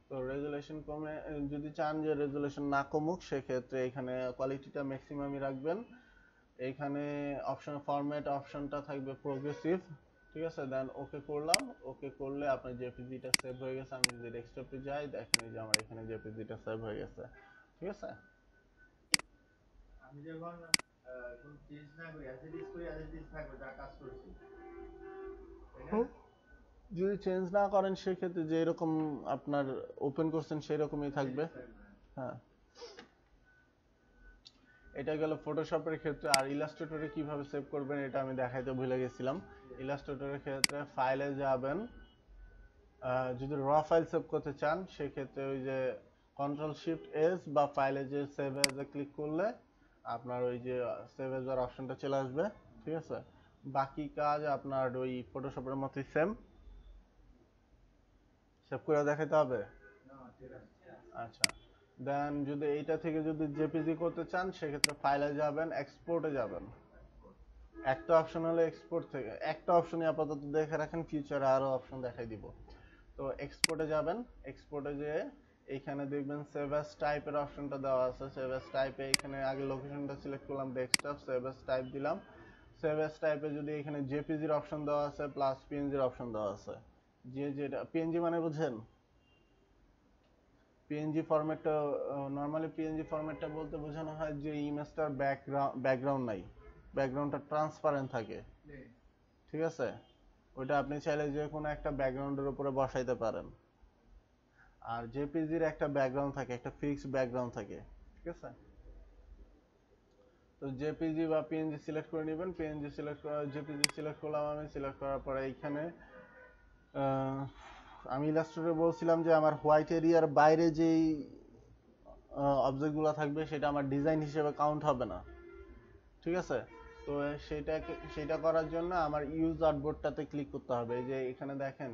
তো রেজুলেশন কমে, যদি চান যে রেজুলেশন না কমুক, সেক্ষেত্রে এখানে কোয়ালিটিটা ম্যাক্সিমামই রাখবেন। এইখানে অপশন ফরম্যাট অপশনটা থাকবে প্রোগ্রেসিভ, ঠিক আছে। দেন ওকে করলাম, ওকে করলে আপনার জেপিজিটা সেভ হয়ে গেছে। আমি যদি ডেস্কটপে যাই, দেখেন এই যে আমার এখানে জেপিজিটা সেভ হয়ে গেছে, ঠিক আছে। আমি যখন কোনো চেঞ্জ না করি, অ্যাজ ইট ইজ করি, অ্যাজ ইট ইজ থাকবে, যা কাজ করছি, তাই না? যদি চেঞ্জ না করেন, সেক্ষেত্রে যে এরকম আপনার ওপেন করছেন সেই রকমই থাকবে। হ্যাঁ, এটা গেল ফটোশপের ক্ষেত্রে। আর ইলাস্ট্রেটরে কিভাবে সেভ করবেন এটা আমি দেখাইতে ভুলে গেছিলাম। ইলাস্ট্রেটরের ক্ষেত্রে ফাইলে যাবেন, যদি র ফাইল সেভ করতে চান, সেক্ষেত্রে ওই যে Ctrl+Shift+S বা ফাইলে যে সেভ এজ এ ক্লিক করলে আপনার ওই যে সেভ এজ এর অপশনটা চলে আসবে, ঠিক আছে। বাকি কাজ আপনার ওই ফটোশপের মতোই সেম, সেভ করে দেখাতে হবে। আচ্ছা, দেন যদি এইটা থেকে যদি জেপিজি করতে চান, সেক্ষেত্রে ফাইলে যাবেন, এক্সপোর্টে যাবেন। একটা অপশন হলো এক্সপোর্ট থেকে, একটা অপশনই আপাতত দেখে রাখেন, ফিউচারে আরো অপশন দেখাই দিব। তো এক্সপোর্টে যাবেন, এক্সপোর্টে যেয়ে এইখানে দেখবেন সেভ অ্যাজ টাইপের অপশনটা দেওয়া আছে। সেভ অ্যাজ টাইপে এখানে আগে লোকেশনটা সিলেক্ট করলাম, ডেস্কটপ, সেভ অ্যাজ টাইপ দিলাম। সেভ অ্যাজ টাইপে যদি এখানে জেপিজির অপশন দেওয়া আছে, প্লাস পিএনজির অপশন দেওয়া আছে। যে যেটা পিএনজি মানে বুঝেন, পিএনজি ফরম্যাটটা, নরমালি পিএনজি ফরম্যাটটা বলতে বোঝানো হয় যে ইমেজটার ব্যাকগ্রাউন্ড নাই, ব্যাকগ্রাউন্ডটা ট্রান্সপারেন্ট থাকে, ঠিক আছে। ওইটা আপনি চাইলে যে কোনো একটা ব্যাকগ্রাউন্ডের উপরে বসাইতে পারেন। আর জেপিজির একটা ব্যাকগ্রাউন্ড থাকে, একটা ফিক্সড ব্যাকগ্রাউন্ড থাকে, ঠিক আছে। তো জেপিজি বা পিএনজি সিলেক্ট করে নেবেন। পিএনজি সিলেক্ট করা, জেপিজি সিলেক্ট করলাম আমি। সিলেক্ট করার পরে এইখানে আমি ইলাস্ট্রেটরে বলছিলাম যে আমার হোয়াইট এরিয়ার বাইরে যেই অবজেক্টগুলো থাকবে, সেটা আমার ডিজাইন হিসেবে কাউন্ট হবে না, ঠিক আছে। তো সেটা করার জন্য আমার ইউজ আর্টবোর্ডটাতে ক্লিক করতে হবে। এই যে এখানে দেখেন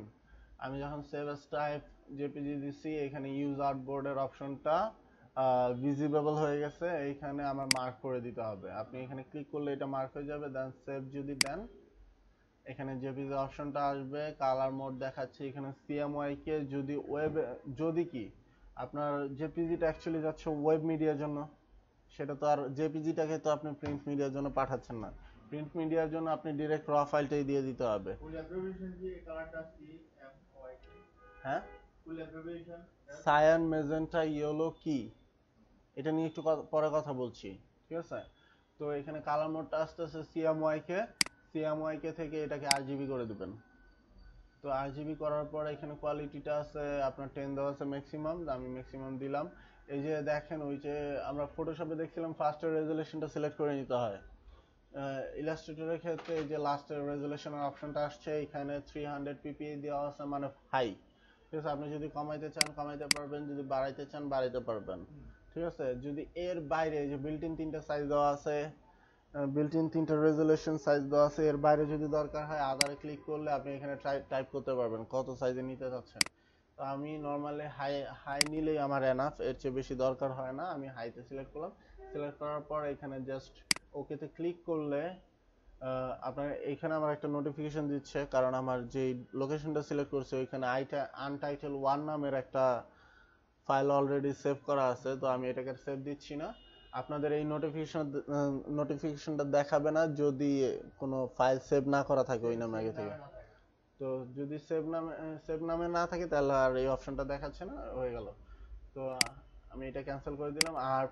আমি যখন সেভ অ্যাজ টাইপ জেপিজি দিছি এখানে ইউজ আর্টবোর্ডের অপশনটা ভিজিবল হয়ে গেছে, এইখানে আমার মার্ক করে দিতে হবে। আপনি এখানে ক্লিক করলে এটা মার্ক হয়ে যাবে, দেন সেভ যদি দেন এখানে জেপিজি অপশনটা আসবে, কালার মোড দেখাচ্ছে এখানে সিএমওয়াই কে যদি কি আপনার জেপিজিটা অ্যাকচুয়ালি যাচ্ছে ওয়েব মিডিয়ার জন্য, সেটা তো আর জেপিজিটাকে তো আপনি প্রিন্ট মিডিয়ার জন্য পাঠাচ্ছেন না, প্রিন্ট মিডিয়ার জন্য আপনি ডিরেক্ট র ফাইলটাই দিয়ে দিতে হবে। ফুল অ্যাব্রিভিয়েশন যে কালারটা সিএমওয়াই, হ্যাঁ ফুল অ্যাব্রিভিয়েশন সায়ান মেজেন্টা ইয়েলো কি, এটা নিয়ে একটু পরে কথা বলছি, ঠিক আছে। তো এখানে কালার মোডটা আসতেছে সিএমওয়াই কে থেকে এটাকে আরজিবি করে দিবেন। তো আরজিবি করার পর এখানে কোয়ালিটিটা আছে আপনার 10 দেওয়া আছে ম্যাক্সিমাম, আমি ম্যাক্সিমাম দিলাম। এই যে দেখেন ওই যে আমরা ফটোশপে দেখছিলাম ফার্স্টের রেজুলেশনটা সিলেক্ট করে নিতে হয়, ইলাস্ট্রেটরের ক্ষেত্রে এই যে লাস্টের রেজুলেশনের অপশনটা আসছে এখানে 300 ppi দেওয়া আছে মানে হাই, ঠিক আছে। আপনি যদি কমাইতে চান কমাইতে পারবেন, যদি বাড়াইতে চান বাড়াইতে পারবেন, ঠিক আছে। যদি এর বাইরে যে বিল্ট ইন 3টা সাইজ দেওয়া আছে, বিল্ট ইন 3টা রেজুলেশন সাইজ দেওয়া আছে, এর বাইরে যদি দরকার হয় আদারে ক্লিক করলে আপনি এখানে টাইপ করতে পারবেন কত সাইজে নিতে চাচ্ছেন। তো আমি নরমালি হাই নিলেই আমার এনাফ, এর চেয়ে বেশি দরকার হয় না। আমি হাইতে সিলেক্ট করলাম, সিলেক্ট করার পর এখানে জাস্ট ওকেতে ক্লিক করলে আপনার এখানে আমার একটা নোটিফিকেশন দিচ্ছে, কারণ আমার যে লোকেশনটা সিলেক্ট করছে ওইখানে আনটাইটেল 1 নামের একটা ফাইল অলরেডি সেভ করা আছে, তো আমি এটাকে সেভ দিচ্ছি না। আপনাদের এই নোটিফিকেশনটা দেখাবে না যদি কোনো ফাইল সেভ না করা থাকে ওই নামে আগে থেকে। তো যদি সেভ নামে না থাকে তাহলে আর এই অপশনটা দেখাচ্ছে না, হয়ে গেল। তো আমি এটা ক্যান্সেল করে দিলাম। আর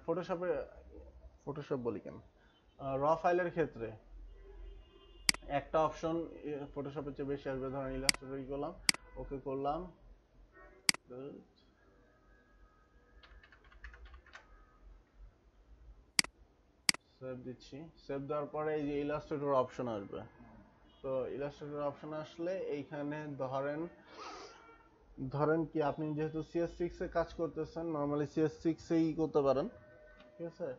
ফটোশপ বলি কেন, র ফাইলের ক্ষেত্রে একটা অপশন ফটোশপের চেয়ে বেশি আসবে, ধরেন ইলাস্ট্রেটর করলাম, ওকে করলাম, সেভ দিচ্ছি। সেভ দেওয়ার পরে এই যে ইলাস্ট্রেটর অপশন আসবে, তো ইলাস্ট্রেটর অপশন আসলে এইখানে ধরেন কি আপনি যেহেতু CS6 এ কাজ করতেছেন নরমালি CS6 এই করতে পারেন, ঠিক আছে।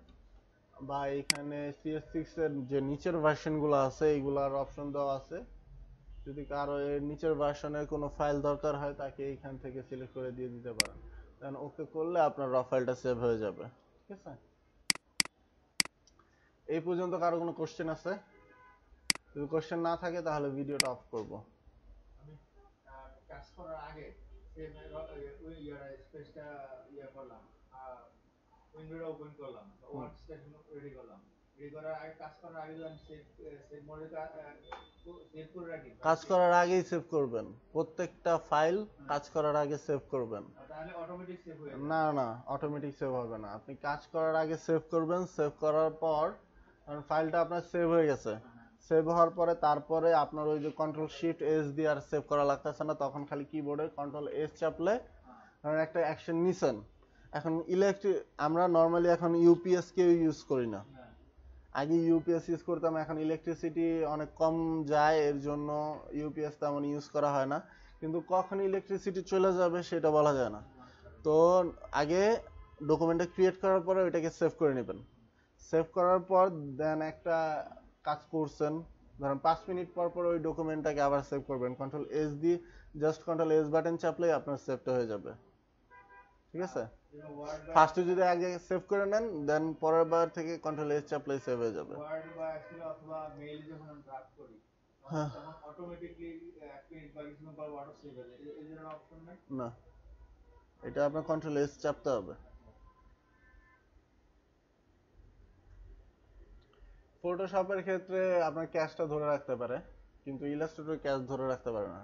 বা এখানে CS6 এর যে নিচের ভার্সনগুলো আছে এইগুলার অপশন দেওয়া আছে, যদি কারো এর নিচের ভার্সনের কোনো ফাইল দরকার হয় তাকে এইখান থেকে সিলেক্ট করে দিয়ে দিতে পারেন, দেন ওকে করলে আপনার র ফাইলটা সেভ হয়ে যাবে, ঠিক আছে। এই পর্যন্ত কারো কোনো কোশ্চেন আছে? যদি কোশ্চেন না থাকে তাহলে ভিডিওটা অফ করব। আমি কাজ করার আগে ওই স্পেসটা করলাম, উইন্ডোটা ওপেন করলাম, ওয়ার্ক স্টেশন রেডি করলাম, রেডি করার আগে কাজ করার আগে আমি সেভ মোডে সেভ করে রাখি। কাজ করার আগেই সেভ করবেন, প্রত্যেকটা ফাইল কাজ করার আগে সেভ করবেন। তাহলে অটোমেটিক সেভ হয়ে যাবে? না অটোমেটিক সেভ হবে না, আপনি কাজ করার আগে সেভ করবেন। সেভ করার পর ফাইলটা আপনার সেভ হয়ে গেছে, সেভ হওয়ার পরে তারপরে আপনার ওই যে কন্ট্রোল শিফট এস দিয়ে আর সেভ করা লাগতেছে না, তখন খালি কিবোর্ডে কন্ট্রোল এস চাপলে একটা অ্যাকশন নিছেন। এখন আমরা নরমালি এখন ইউপিএস কেউ ইউজ করি না, আগে ইউপিএস ইউজ করতাম, এখন ইলেকট্রিসিটি অনেক কম যায় এর জন্য ইউপিএস তেমন ইউজ করা হয় না, কিন্তু কখন ইলেকট্রিসিটি চলে যাবে সেটা বলা যায় না। তো আগে ডকুমেন্টটা ক্রিয়েট করার পরে ওইটাকে সেভ করে নেবেন, সেভ করার পর দেন একটা কাজ করছেন, ধরেন 5 মিনিট পর পর ওই ডকুমেন্টটাকে আবার সেভ করবেন, কন্ট্রোল এস দিয়ে জাস্ট কন্ট্রোল এস বাটন চাপলেই আপনার সেভটা হয়ে যাবে, ঠিক আছে। ফার্স্টে যদি আগে সেভ করে নেন দেন পরের বার থেকে কন্ট্রোল এস চাপলেই সেভ হয়ে যাবে। ওয়ার্ড বা এক্সেল অথবা মেইল যখন আমি ড্রাফট করি তখন অটোমেটিক্যালি এক মিনিট বা কিছুক্ষণ পর অটো সেভ হয়ে যায়, এই ধরনের অপশন নাই? না, এটা আপনার কন্ট্রোল এস চাপতে হবে। ফটোশপের ক্ষেত্রে আপনার ক্যাশটা ধরে রাখতে পারে, কিন্তু ইলাস্ট্রেটর ক্যাশ ধরে রাখতে পারে না।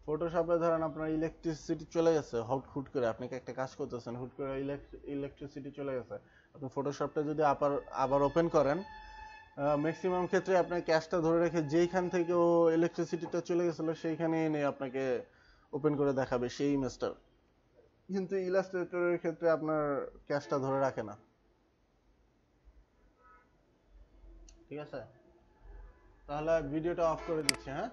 ফটোশপে ধরেন আপনার ইলেকট্রিসিটি চলে গেছে, হুট করে আপনি একটা কাজ করতেছেন, হুট করে ইলেকট্রিসিটি চলে গেছে, আপনি ফটোশপটা যদি আবার ওপেন করেন ম্যাক্সিমাম ক্ষেত্রে আপনার ক্যাশটা ধরে রেখে যেইখান থেকে ও ইলেকট্রিসিটিটা চলে গেছিল সেইখানে এনে আপনাকে ওপেন করে দেখাবে সেই ইমেজটা, কিন্তু ইলাস্ট্রেটরের ক্ষেত্রে আপনার ক্যাশটা ধরে রাখে না, ঠিক আছে। তাহলে ভিডিওটা অফ করে দিচ্ছি, হ্যাঁ।